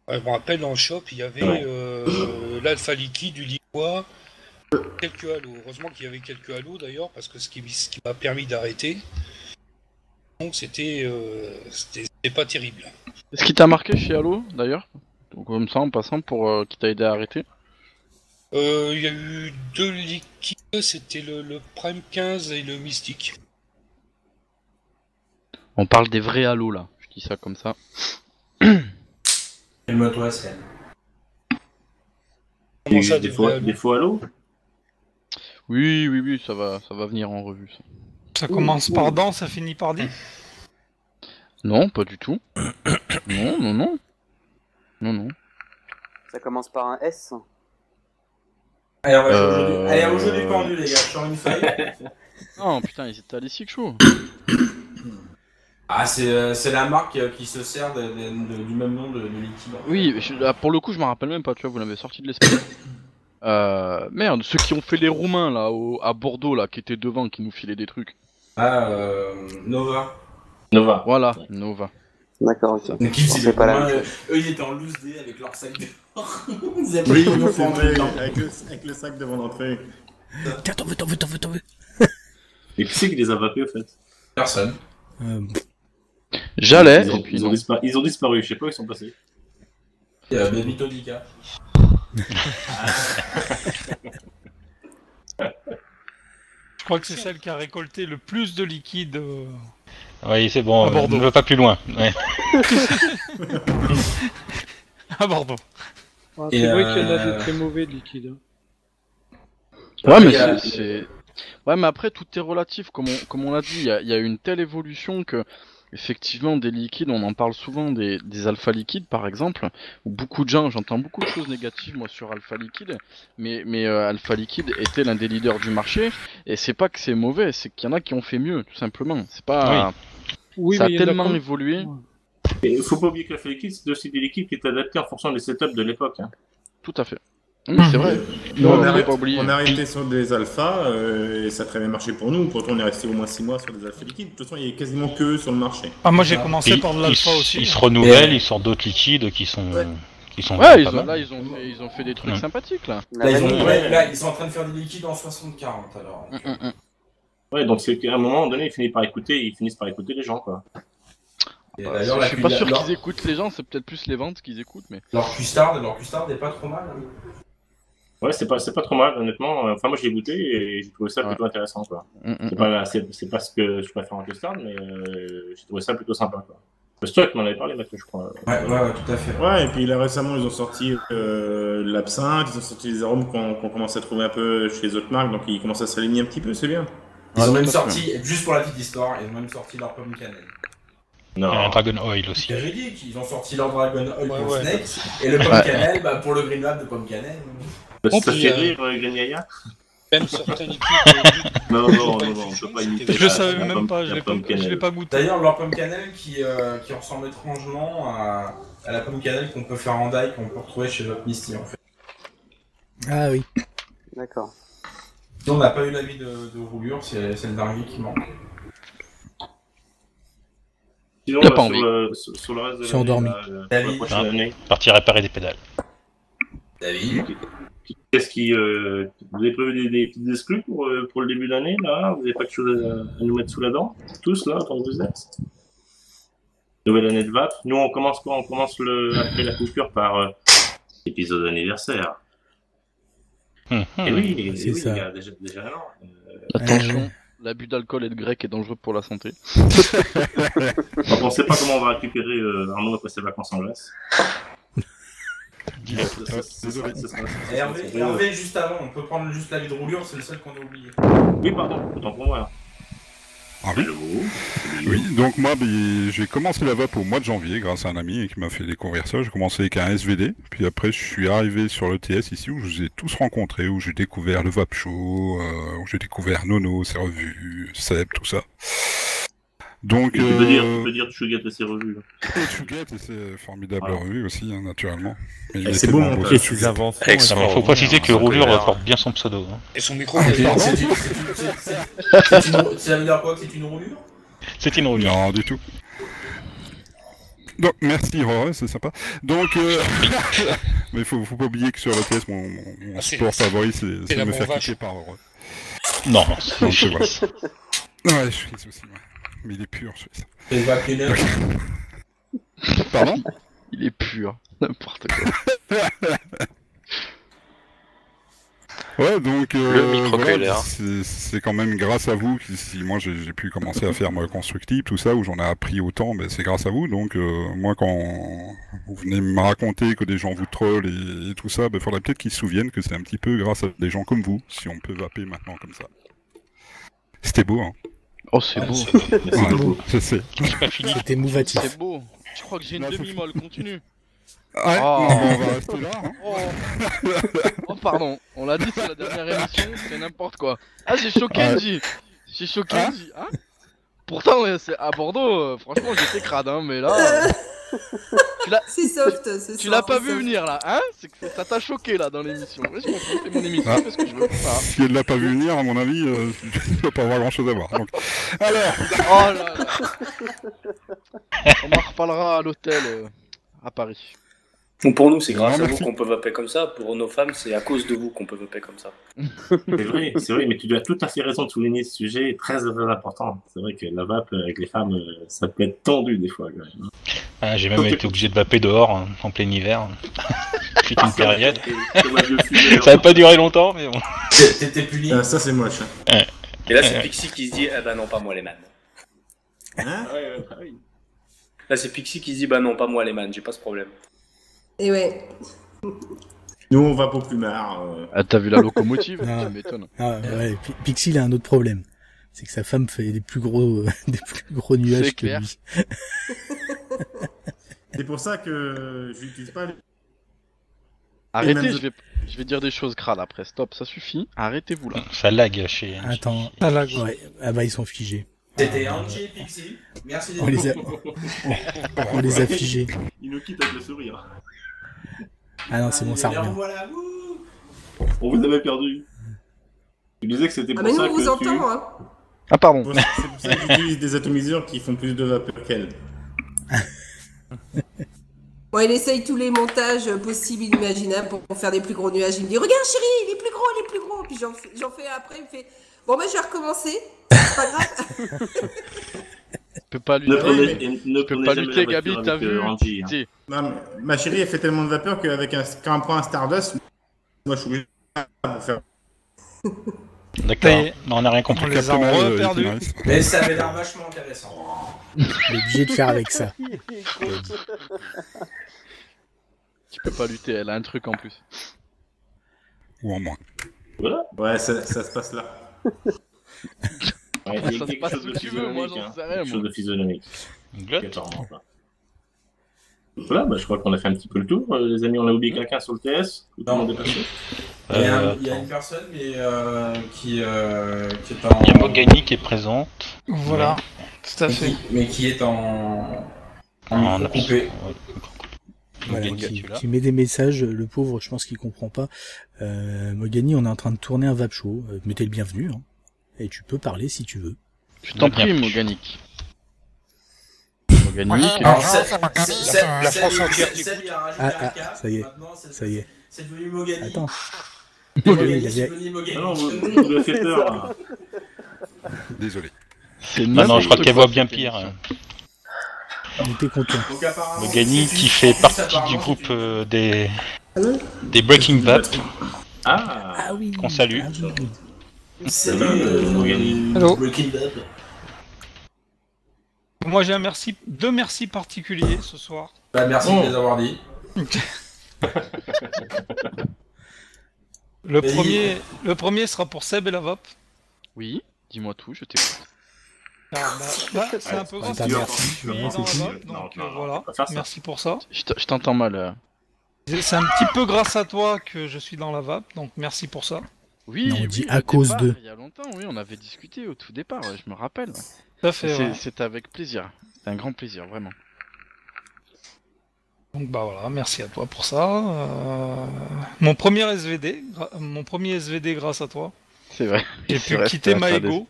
Je me rappelle, dans le shop, il y avait l'alpha liquide, du liquide, quelques halos. Heureusement qu'il y avait quelques halos d'ailleurs, parce que ce qui m'a permis d'arrêter. Donc c'était pas terrible. Est-ce qui t'a marqué chez Halo d'ailleurs? Donc, comme ça en passant pour qui t'a aidé à arrêter? Il y a eu 2 liquides, c'était le Prime 15 et le Mystique. On parle des vrais Halo là, je dis ça comme ça. Calme-toi, Sven. Comment ça, des faux Halo? Oui, ça va venir en revue ça. Ça commence par dents, ça finit par D? Non, pas du tout. Non. Ça commence par un S. Allez, on joue du pendu, les gars, sur une feuille. Non, putain, ils étaient allés si chaud. C'est la marque qui se sert du même nom de liquide. Oui, pour le coup, je m'en rappelle même pas, tu vois, vous l'avez sorti de l'esprit. Merde, ceux qui ont fait les Roumains là, à Bordeaux là, qui étaient devant, qui nous filaient des trucs. Nova. Voilà, Nova. D'accord, ok. Donc, c'est pas la eux, ils étaient en loose day avec leur sac de. Oui, c'est vrai, avec le sac devant l'entrée. Tiens, t'en veux. Et qui c'est qui les a vapés, au fait? Personne. J'allais. Ils ont disparu, je sais pas où ils sont passés. Baby Todica. Je crois que c'est celle qui a récolté le plus de liquide. Oui, c'est bon, à Bordeaux. Ne va pas plus loin. Ouais. À Bordeaux. C'est vrai qu'il y en a des très mauvais de liquide. Ouais, mais c'est... Ouais, mais après, tout est relatif. Comme on l'a dit, il y a une telle évolution que, effectivement, des liquides, on en parle souvent, des alpha liquides, par exemple, où beaucoup de gens, j'entends beaucoup de choses négatives, moi, sur alpha liquide, mais alpha liquide était l'un des leaders du marché, et c'est pas que c'est mauvais, c'est qu'il y en a qui ont fait mieux, tout simplement. C'est pas... Oui, ça a tellement évolué. Il faut pas oublier que l'alpha liquide, c'est aussi des liquides qui étaient adaptés en fonction des setups de l'époque. Hein. Tout à fait. Oui, c'est vrai. On a arrêté sur des alphas et ça a très bien marché pour nous. Pourtant, on est resté au moins 6 mois sur des alphas liquides. De toute façon, il y a quasiment que eux sur le marché. Ah, moi j'ai commencé par de l'alpha aussi. Ils se renouvellent, ils sortent d'autres liquides qui sont. Ils ont fait des trucs sympathiques là. Là, ils sont en train de faire des liquides en 60-40 alors. Ouais, donc c'est qu'à un moment donné, ils finissent par écouter les gens, quoi. Je suis pas sûr qu'ils écoutent les gens, c'est peut-être plus les ventes qu'ils écoutent, mais. Leur custard est pas trop mal. Hein. Ouais, c'est pas trop mal, honnêtement. Enfin, moi j'ai goûté et j'ai trouvé ça plutôt intéressant, quoi. C'est pas ce que je préfère en custard, mais j'ai trouvé ça plutôt sympa, quoi. C'est toi qui m'en avais parlé, Mathieu, je crois. Ouais, tout à fait. Ouais, et puis là récemment, ils ont sorti l'absinthe, ils ont sorti des arômes qu'on commence à trouver un peu chez les autres marques, donc ils commencent à s'aligner un petit peu, c'est bien. Ils ont même sorti, juste pour la petite histoire, ils ont même sorti leur pomme cannelle. Non. Un Dragon Oil aussi. C'est véridique, ils ont sorti leur Dragon Oil pour Snake, et le pomme cannelle, bah, pour le Green Lab de pomme cannelle. Ça fait rire, Greniaya? Même certaines équipes. Non, on peut pas imiter. Je savais même pas, je l'ai pas goûté. D'ailleurs, leur pomme cannelle qui ressemble étrangement à la pomme cannelle qu'on peut faire en die, qu'on peut retrouver chez notre Misty en fait. Ah oui. D'accord. Si on n'a pas eu l'avis de roulure, c'est le dernier qui manque. Sinon, pas envie. sur le reste de Je suis endormi. la prochaine année. Partir réparer des pédales. David. Qu'est-ce qui. Vous avez prévu des petites exclus pour le début d'année, là? Vous n'avez pas quelque chose à nous mettre sous la dent? Tous, là, quand vous êtes? Nouvelle année de VAP. Nous, on commence quoi? On commence après la coupure par épisode anniversaire. Et oui, c'est ça. Il y a déjà un an. Attention, l'abus d'alcool et de grec est dangereux pour la santé. Donc, on ne sait pas comment on va récupérer Arnaud après ses vacances en Grèce. Hervé, juste avant, on peut prendre juste l'avis de roulure, c'est le seul qu'on a oublié. Oui, pardon, autant pour moi. Ah oui. Oui, donc moi j'ai commencé la vape au mois de janvier grâce à un ami qui m'a fait découvrir ça. J'ai commencé avec un SVD, puis après je suis arrivé sur l'ETS ici où je vous ai tous rencontrés, où j'ai découvert le Vape Show, où j'ai découvert Nono, ses revues, Seb, tout ça. Donc, tu peux dire Chougat et ses revues. Chougat et ses formidables revues aussi, hein, naturellement. C'est beau mon pote. Et ses inventions. Il faut préciser que Roulure porte bien son pseudo. Hein. Et son micro. Ça veut dire quoi que c'est une roulure? C'est une roulure. Non, du tout. Donc, merci, Roré, c'est sympa. Donc, mais faut pas oublier que sur l'ETS, mon sport favori, c'est de me faire kiffer par Roré. Non, donc, voilà. Ouais, je suis aussi, ouais. Mais il est pur, je sais ça. Pardon? Il est pur, n'importe quoi. Ouais, donc voilà, c'est quand même grâce à vous que si moi j'ai pu commencer à faire ma constructive, tout ça, où j'en ai appris autant, ben c'est grâce à vous. Donc moi quand vous venez me raconter que des gens vous trollent et tout ça, ben faudrait peut-être qu'ils se souviennent que c'est un petit peu grâce à des gens comme vous, si on peut vaper maintenant comme ça. C'était beau, hein. Oh, c'est beau. C'est beau. Je sais. C'était mouvatif. C'est beau. Je crois que j'ai une demi-molle, continue. Ouais, oh. On va rester là. Hein. Oh, pardon. On l'a dit sur la dernière émission, c'est n'importe quoi. Ah, j'ai choqué Angie. J'ai choqué Angie. Hein pourtant, c'est à Bordeaux, franchement, j'étais crade, hein, mais là... C'est soft, c'est Tu l'as pas vu venir là, hein? C'est que ça t'a choqué là dans l'émission. Ouais, je comprends, c'est mon émission parce que je veux pas. Si elle l'a pas vu venir, à mon avis, tu vas pas avoir grand chose à voir. Donc... Alors. Oh là là. On en reparlera à l'hôtel à Paris. Donc pour nous, c'est grâce à vous qu'on peut vaper comme ça. Pour nos femmes, c'est à cause de vous qu'on peut vaper comme ça. C'est vrai, mais tu as tout à fait raison de souligner ce sujet, très important. C'est vrai que la vape avec les femmes, ça peut être tendu des fois. Ah, j'ai même été obligé de vaper dehors hein, en plein hiver. Toute une période. Ça n'a pas duré longtemps, mais bon. T'étais puni. Ça, c'est moche. Hein. Et là, c'est Pixie qui se dit, ah bah non, pas moi les man. Hein? Là, c'est Pixie qui se dit, bah non, pas moi les man, j'ai pas ce problème. Et ouais. Nous, on va pour Plumard. Ah, t'as vu la locomotive? Tu m'étonnes. Ah, ouais, Pixie, il a un autre problème. C'est que sa femme fait des plus gros nuages que lui. C'est pour ça que je n'utilise pas les... Arrêtez, je vais dire des choses crades après. Stop, ça suffit. Arrêtez-vous là. Ça lag chez... Attends. Ça lag. Ouais. Ah bah, ils sont figés. C'était Angie et Pixie. Merci d'être on les a figés. Ils nous quittent avec le sourire. Ah non, c'est bon, ça revient. Voilà, on vous avait perdu. Tu disais que c'était pour ça que tu... Ah mais nous, on vous entend, hein. Ah pardon. C'est pour ça qu'ils utilisent des atomiseurs qui font plus de vapeur qu'elle. Bon, il essaye tous les montages possibles, inimaginables pour faire des plus gros nuages. Il me dit, regarde chérie, il est plus gros. Puis j'en fais après, il me fait, bon bah je vais recommencer, c'est pas grave. Tu peux pas lutter, Gabi, t'as vu Ma chérie, elle fait tellement de vapeur qu'avec quand on prend un Stardust, moi je suis obligé de faire... D'accord, on n'a rien compris. On les a reperdus. Mais ça avait l'air vachement intéressant. Il est obligé de faire avec ça. Tu peux pas lutter, elle a un truc en plus. Ou en moins. Ouais, ça se passe là. Ouais, il y a quelque chose de physionomique. Quelque chose de physionomique. Voilà, bah, je crois qu'on a fait un petit peu le tour. Les amis, on a oublié quelqu'un sur le TS? Tout le monde est passé. Il y a une personne mais, qui est en... Il y a Mogani qui est présente. Voilà, tout à fait. Mais qui est en micro coupé. Voilà, qui met des messages, le pauvre, je pense qu'il comprend pas. Mogani, on est en train de tourner un Vap Show. Mais t'es le bienvenu, hein. Et tu peux parler si tu veux. Je t'en prie, Moganic. Moganic. La France entière. Ça y est, ça y est. C'est devenu Mogani. Attends. Mogani, c'est devenu Mogani. Non, vous avez fait peur. Désolé. Non, je crois qu'elle voit bien pire. On était content. Mogani qui fait partie du groupe des Breaking Bad. Ah oui. Qu'on salue. Salut Mogani. Hello. Breaking Bad. Moi j'ai deux merci particuliers ce soir. Bah, merci de les avoir dit. Le premier sera pour Seb et la VAP. Oui, dis-moi tout, je t'écoute. C'est un peu grâce à toi que je suis dans la VAP, donc voilà, merci pour ça. Je t'entends mal. C'est un petit peu grâce à toi que je suis dans la VAP, donc merci pour ça. Oui, on dit à cause d'eux. Il y a longtemps, oui, on avait discuté au tout départ, je me rappelle. Tout à fait, ouais. C'était avec plaisir, c'était un grand plaisir, vraiment. Donc bah voilà, merci à toi pour ça. Mon premier SVD grâce à toi. C'est vrai. J'ai pu quitter Maego.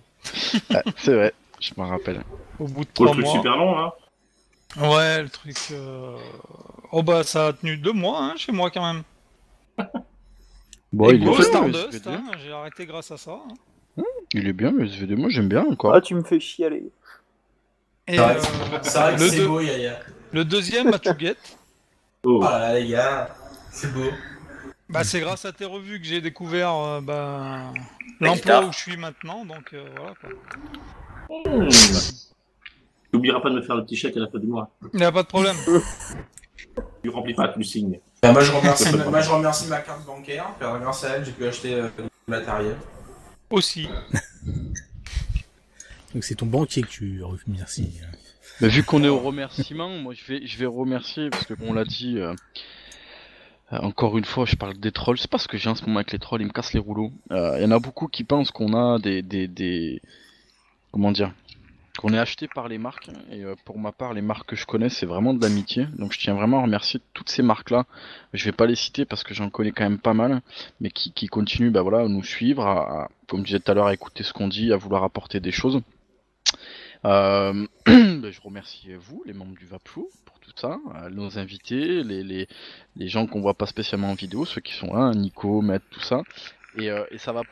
Ah, c'est vrai, je m'en rappelle. Au bout de 3 mois. Le truc super long, hein. Ouais, le truc... Oh bah ça a tenu 2 mois, hein, chez moi quand même. Bon, il est Stardust, hein, j'ai arrêté grâce à ça. Hein. Il est bien, le SVD, moi j'aime bien encore. Ah, tu me fais chialer. Et c'est vrai que c'est beau, Yaya. Le deuxième, Matchuget. Oh là là, les gars, c'est beau. Bah c'est grâce à tes revues que j'ai découvert l'emploi où je suis maintenant, donc voilà quoi. N'oublieras pas de me faire le petit chèque à la fin du mois. Il n'y a pas de problème. Tu remplis pas, tu le signes. Moi je remercie ma carte bancaire, car grâce à elle j'ai pu acheter du matériel. Aussi. Donc c'est ton banquier que tu remercies. Mais vu qu'on est au remerciement, moi je vais remercier, parce que on l'a dit, encore une fois, je parle des trolls, c'est pas ce que j'ai en ce moment avec les trolls, ils me cassent les rouleaux. Il y en a beaucoup qui pensent qu'on a des comment dire, qu'on est acheté par les marques, et pour ma part, les marques que je connais, c'est vraiment de l'amitié, donc je tiens vraiment à remercier toutes ces marques-là. Je vais pas les citer parce que j'en connais quand même pas mal, mais qui continuent voilà, à nous suivre, à, comme je disais tout à l'heure, à écouter ce qu'on dit, à vouloir apporter des choses. Je remercie vous, les membres du VapFlow, pour tout ça, nos invités, les gens qu'on voit pas spécialement en vidéo, ceux qui sont là, Nico, Matt, tout ça, et ça va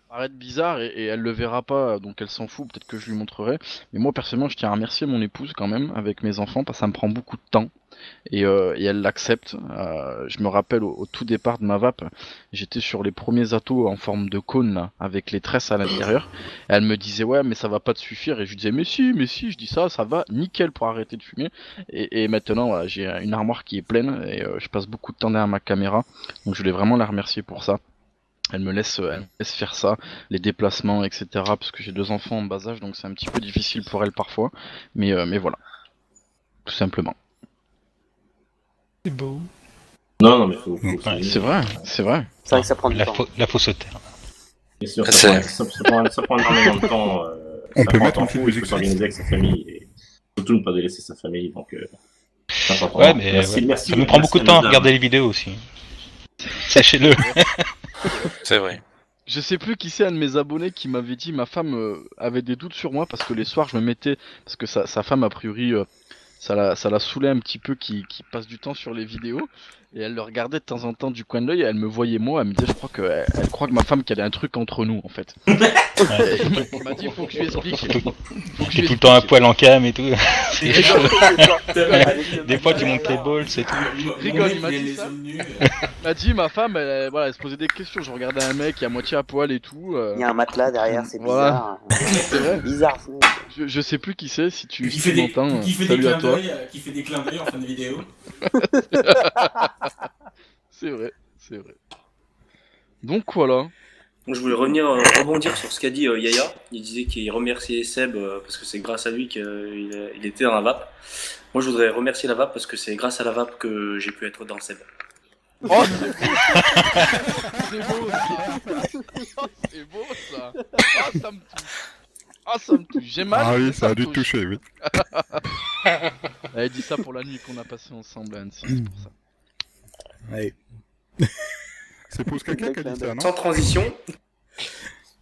paraître bizarre et elle le verra pas, donc elle s'en fout, peut-être que je lui montrerai, mais moi personnellement je tiens à remercier mon épouse quand même, avec mes enfants, parce que ça me prend beaucoup de temps, et elle l'accepte. Je me rappelle au tout départ de ma vape, j'étais sur les premiers atos en forme de cône là, avec les tresses à l'intérieur, et elle me disait ouais mais ça va pas te suffire, et je lui disais mais si, je dis ça va nickel pour arrêter de fumer, et maintenant voilà, j'ai une armoire qui est pleine, et je passe beaucoup de temps derrière ma caméra, donc je voulais vraiment la remercier pour ça. Elle me laisse faire ça, les déplacements, etc. Parce que j'ai 2 enfants en bas âge, donc c'est un petit peu difficile pour elle parfois. Mais voilà, tout simplement. C'est beau. Non, mais faut c'est vrai. C'est vrai que ça prend du temps. La fausse terre. Bien sûr, ça prend énormément de temps. On peut mettre un petit peu s'organiser avec sa famille et surtout ne pas délaisser sa famille. Donc, ouais, mais merci, ça nous prend beaucoup de temps à regarder les vidéos aussi. Sachez-le. C'est vrai. Je sais plus qui c'est, un de mes abonnés qui m'avait dit, ma femme avait des doutes sur moi parce que les soirs je me mettais, parce que sa femme a priori ça la saoulait un petit peu qui passe du temps sur les vidéos, et elle le regardait de temps en temps du coin de l'œil, et elle me voyait moi, elle me disait elle croit que ma femme qu'il y avait un truc entre nous en fait. Elle m'a dit faut que je lui explique. T'es tout le temps à poil en cam et tout. Des fois tu montes les balls et tout. Rigole, il m'a dit ça. Il m'a dit ma femme elle se posait des questions, je regardais un mec qui est à moitié à poil et tout. Il y a un matelas derrière, c'est voilà. bizarre. C'est bizarre. Je sais plus qui c'est, si tu Qui fait des m'entends. clins Salut à toi. d'œil, qui fait des clins d'œil en fin de vidéo. C'est vrai, c'est vrai. Donc voilà. Je voulais rebondir sur ce qu'a dit Yaya. Il disait qu'il remerciait Seb parce que c'est grâce à lui qu'il était dans la VAP. Moi, je voudrais remercier la VAP parce que c'est grâce à la VAP que j'ai pu être dans Seb. Oh, c'est beau ça. C'est beau ça. Ah, ça me touche. Ah, ça me touche. J'ai mal. Ah oui, mais ça a me dû te touche. toucher, oui. Elle dit ça pour la nuit qu'on a passée ensemble à Annecy, c'est pour ça. Ouais. C'est Pose Caca qui a dit ça, non? Sans transition.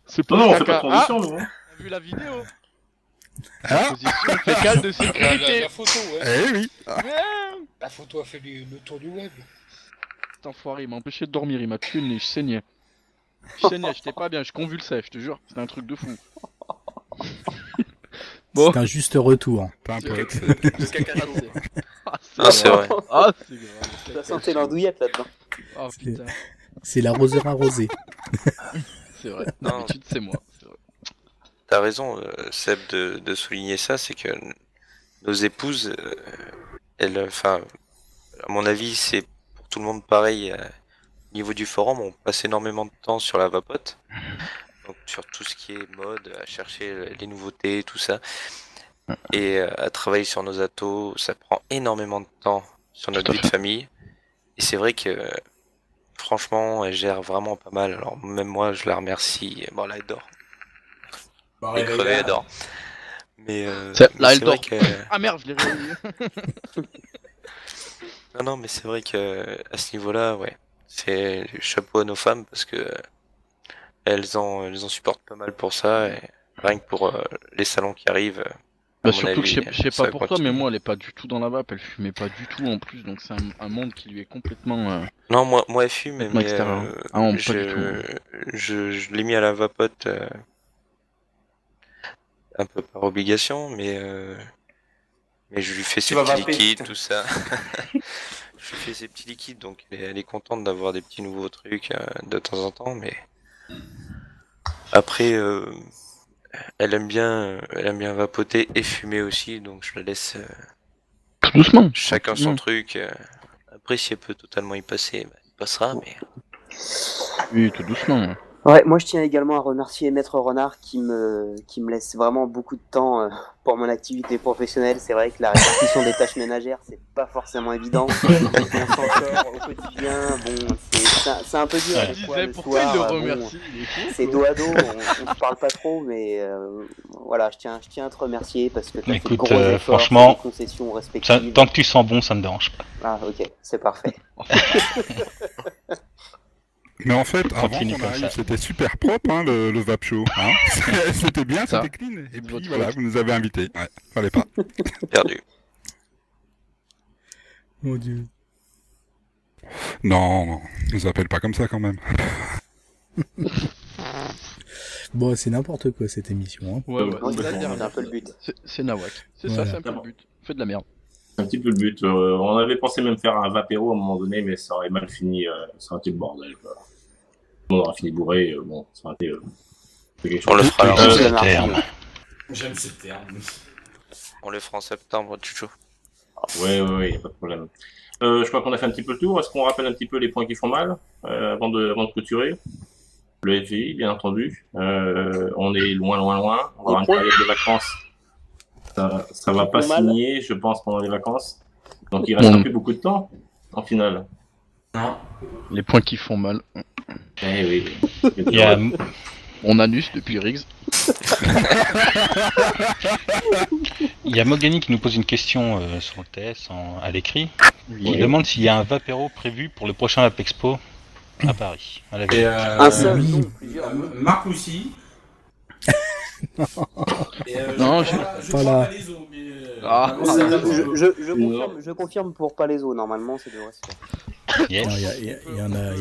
C'est Non, on fait caca. pas de transition, nous. Hein. T'as vu la vidéo? Ah Position fécale de sécurité. La photo, ouais. Eh oui. La photo a fait le tour du web. Cet enfoiré, il m'a empêché de dormir, il m'a tué le nez, je saignais. Je saignais, j'étais pas bien, je convulsais, je te jure, c'était un truc de fou. Bon. C'est un juste retour. T'as un poète. C'est vrai. Ah, c'est grave. Tu as senti l'andouillette là-dedans. Oh putain. C'est l'arroseur arrosé. C'est vrai, Non. d'habitude c'est moi. C'est vrai. T'as raison, Seb, de souligner ça, c'est que nos épouses, enfin, à mon avis, c'est pour tout le monde pareil. Au niveau du forum, on passe énormément de temps sur la vapote, donc sur tout ce qui est mode, à chercher les nouveautés, tout ça, et à travailler sur nos atos, ça prend énormément de temps sur notre vie de famille, et c'est vrai que franchement, elle gère vraiment pas mal. Alors même moi, je la remercie. Bon, là, elle dort. Bon, Elle est crevée, elle dort. Mais là, elle c'est vrai dort. que... Ah merde, je l'ai réveillée. Non, mais c'est vrai que à ce niveau-là, ouais, c'est chapeau à nos femmes parce que elles en supportent pas mal pour ça, et rien que pour les salons qui arrivent. Bah surtout que je sais pas pour toi, mais moi elle est pas du tout dans la vape, elle fumait pas du tout en plus, donc c'est un monde qui lui est complètement. Non, moi elle fume, mais ah non, pas du tout. Je l'ai mis à la vapote un peu par obligation, mais je lui fais ses petits liquides, tout ça. Je lui fais ses petits liquides, donc elle est contente d'avoir des petits nouveaux trucs de temps en temps, mais après. Elle aime bien vapoter et fumer aussi, donc je la laisse doucement. Chacun son truc. Après, si elle peut totalement y passer, bah, il passera, mais. Oui, tout doucement. Ouais, moi je tiens également à remercier Maître Renard qui me laisse vraiment beaucoup de temps pour mon activité professionnelle. C'est vrai que la répartition des tâches ménagères, c'est pas forcément évident. On s'en sort au quotidien, bon, c'est un peu dur. Je disais, pourquoi il le remercie, c'est dos à dos, on se parle pas trop, mais voilà, je tiens à te remercier parce que tu as fait de gros efforts, franchement, des concessions respectives. Tant que tu sens bon, ça me dérange pas. Ah ok, c'est parfait. Mais en fait, avant qu'on arrive, c'était super propre, hein, le Vape Show. Hein. C'était bien, c'était clean. Et puis voilà, vous nous avez invités. Ouais, fallait pas. Perdu. Mon Dieu. Non, ne nous appelle pas comme ça quand même. Bon, c'est n'importe quoi cette émission. Hein. Ouais, c'est un peu le but. C'est Nawak. C'est ça, c'est un peu le but. Fais de la merde. C'est un petit peu le but. On avait pensé même faire un vapéro à un moment donné, mais ça aurait mal fini. Ça aurait été le bordel. Quoi. On aurait fini bourré. Bon, ça aurait été. On le fera alors. J'aime ce terme. On le fera en septembre, Chucho. Ouais, y a pas de problème. Je crois qu'on a fait un petit peu le tour. Est-ce qu'on rappelle un petit peu les points qui font mal avant de clôturer? Le FVI, bien entendu. On est loin. On va avoir une période de vacances. Ça va pas signer, je pense, pendant les vacances. Donc il reste plus beaucoup de temps, en finale. Non. Les points qui font mal. Eh oui. On anus depuis Riggs. Il y a Mogani qui nous pose une question sur le TS à l'écrit. Il demande s'il y a un Vapéro prévu pour le prochain Vape Expo à Paris. À la un seul, non, plusieurs. Marc aussi. Non, je crois pas les os, mais je confirme pour Palaiso, normalement, c'est de rester. Yes. Il y en a.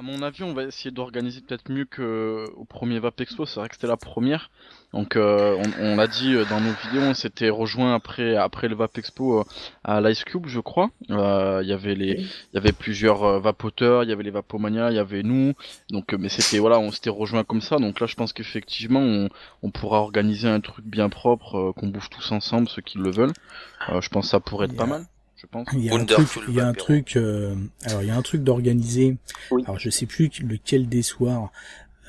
À mon avis, on va essayer d'organiser peut-être mieux qu'au premier Vap Expo. C'est vrai que c'était la première. Donc, on l'a dit dans nos vidéos, on s'était rejoint après le Vap Expo à l'Ice Cube, je crois. Il y avait plusieurs vapoteurs, il y avait les Vapomania, il y avait nous. Donc, mais c'était voilà, on s'était rejoint comme ça. Donc là, je pense qu'effectivement, on pourra organiser un truc bien propre, qu'on bouffe tous ensemble, ceux qui le veulent. Je pense que ça pourrait être pas mal. Je pense. Il y a un truc d'organiser. Oui. Alors je sais plus lequel des soirs,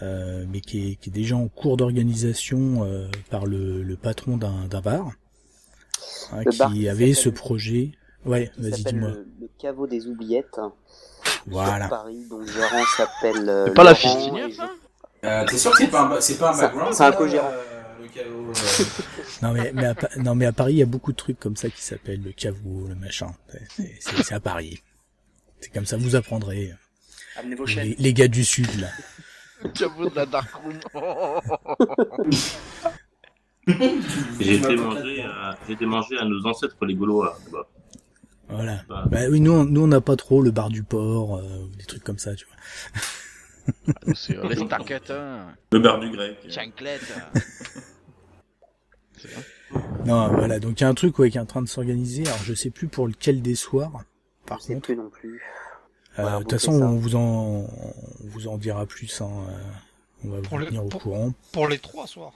mais qui est déjà en cours d'organisation par le patron d'un bar, qui avait ce projet. Ouais, vas-y, dis-moi. Le caveau des oubliettes. Voilà. Sur Paris, dont le gérant s'appelle. C'est pas la fistinière, ça? T'es sûr que c'est pas un background? C'est un co-gérant. Non mais à Paris il y a beaucoup de trucs comme ça qui s'appellent le caveau, le machin. C'est à Paris. C'est comme ça, vous apprendrez. Amenez vos chaînes. Les gars du sud là. Le caveau de la Darkroom. J'ai été manger à nos ancêtres les Gaulois là-bas. Voilà. Bah oui, nous on n'a pas trop le bar du port, des trucs comme ça, tu vois. C'est les staquettes, hein. Le bar du grec. Chanclette. Non, voilà, donc il y a un truc qui est en train de s'organiser. Alors je sais plus pour lequel des soirs. Par contre. Je sais plus non plus. De toute façon, on vous en dira plus. Hein. On va vous tenir au courant. Pour les 3 soirs.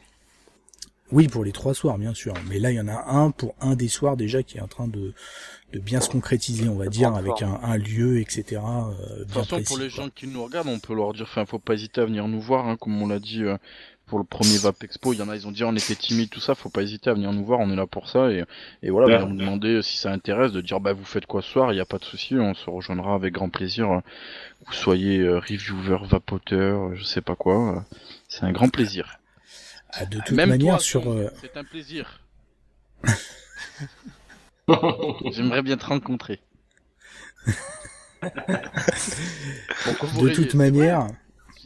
Oui, pour les 3 soirs, bien sûr. Mais là, il y en a un pour un des soirs déjà qui est en train de bien se concrétiser, on va dire, avec un lieu, etc. De toute façon, pour les gens qui nous regardent, on peut leur dire, faut pas hésiter à venir nous voir, hein, comme on l'a dit pour le premier Vap Expo. Il y en a, ils ont dit, on était timides, tout ça, faut pas hésiter à venir nous voir, on est là pour ça. Et voilà, venir nous demander si ça intéresse, de dire, vous faites quoi ce soir, il n'y a pas de souci, on se rejoindra avec grand plaisir. Vous soyez reviewer, vapoteur, je sais pas quoi, c'est un grand plaisir. De toute manière, c'est un plaisir. J'aimerais bien te rencontrer. De toute manière...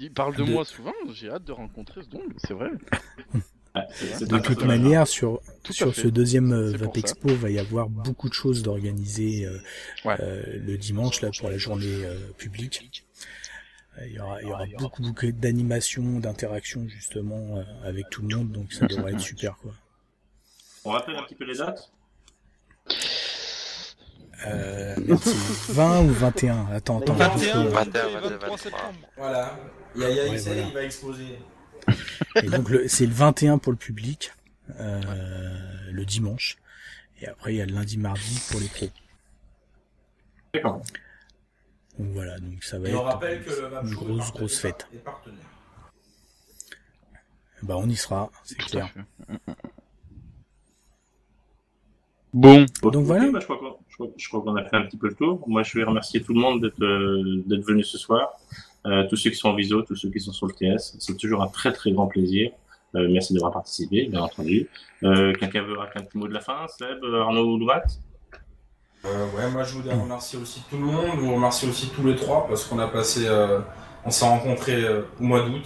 Il parle de moi souvent, j'ai hâte de rencontrer ce don, c'est vrai. De toute manière, sur ce deuxième Vap Expo, va y avoir beaucoup de choses d'organiser le dimanche là pour la journée publique. Il y aura beaucoup d'animations, d'interactions justement avec tout le monde, donc ça devrait être super quoi. On rappelle un petit peu les dates. C'est 20 ou 21. Attends. 21, 23 septembre. Voilà. Yaya il va exploser. Et donc c'est le 21 pour le public, le dimanche, et après il y a le lundi, mardi pour les pros. D'accord. Donc voilà, donc ça va être une grosse fête. On y sera, c'est clair. Bon. Donc voilà. Je crois qu'on a fait un petit peu le tour. Moi, je vais remercier tout le monde d'être venu ce soir. Tous ceux qui sont en visio, tous ceux qui sont sur le TS. C'est toujours un très très grand plaisir. Merci d'avoir participé, bien entendu. Quelqu'un veut raconter un petit mot de la fin? Seb, Arnaud ou Loumat? Moi je voudrais remercier aussi tout le monde, vous remercier aussi tous les trois parce qu'on a passé, on s'est rencontrés au mois d'août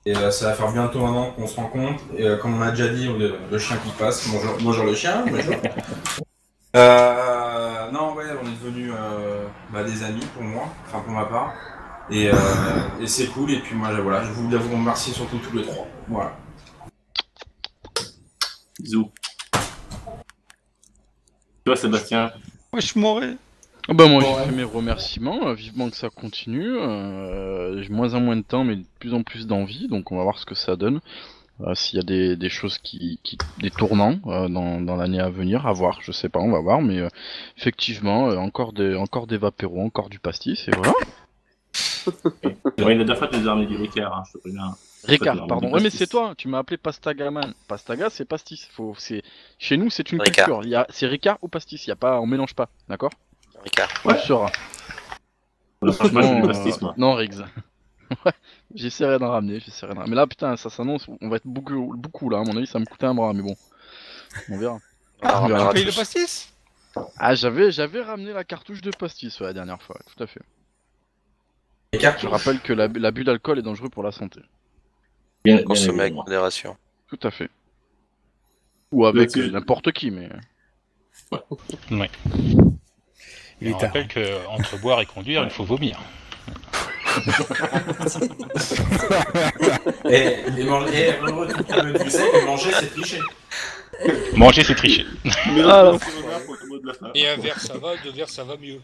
et ça va faire bientôt un an qu'on se rencontre et comme on a déjà dit, le chien qui passe, bonjour le chien, bonjour. On est devenus des amis pour moi, enfin pour ma part et c'est cool et puis moi je voulais vous remercier surtout tous les trois, voilà. Bisous. Toi Sébastien? Ouais, je mourrais. Moi j'ai fait mes remerciements, vivement que ça continue, j'ai moins en moins de temps mais de plus en plus d'envie, donc on va voir ce que ça donne, s'il y a des choses des tournants dans l'année à venir, à voir, je sais pas, on va voir, mais effectivement, encore des vapéros, encore du pastis, et voilà. Il y a deux fois que tu nous as ramené du Ricard, je te préviens. Ricard, pardon. Ouais, mais c'est toi, tu m'as appelé Pastagaman. Pastaga, c'est pastis. Chez nous, c'est une culture. C'est Ricard ou pastis. On mélange pas, d'accord? Ricard. Ouais. Tu sauras. Franchement, je pastis, moi. Non, Riggs. Ouais, j'essaierai d'en ramener. Mais là, putain, ça s'annonce. On va être beaucoup là. À mon avis, ça me coûtait un bras, mais bon. On verra. On a payé le pastis? J'avais ramené la cartouche de pastis la dernière fois, tout à fait. Je rappelle que l'abus d'alcool est dangereux pour la santé. Bien consommer avec modération. Tout à fait. Ou avec n'importe qui, mais... Ouais. On rappelle qu'entre boire et conduire, il faut vomir. Tu sais que manger, c'est tricher. Manger, c'est tricher. Et un verre, ça va, deux verres, ça va mieux.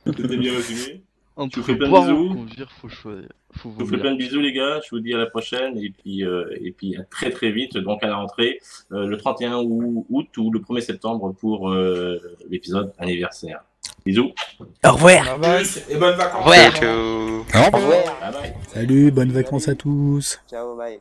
C'était bien résumé. Je vous Entre fais plein de boire ou bisous. conduire, faut choisir. Faut Je vous fais vomir. plein de bisous les gars, je vous dis à la prochaine et puis à très très vite, donc à la rentrée, le 31 août ou le 1er septembre pour l'épisode anniversaire. Bisous. Au revoir. Et bonnes vacances. Au revoir. Au revoir. Bye bye. Salut, bonnes vacances à tous. Ciao, bye.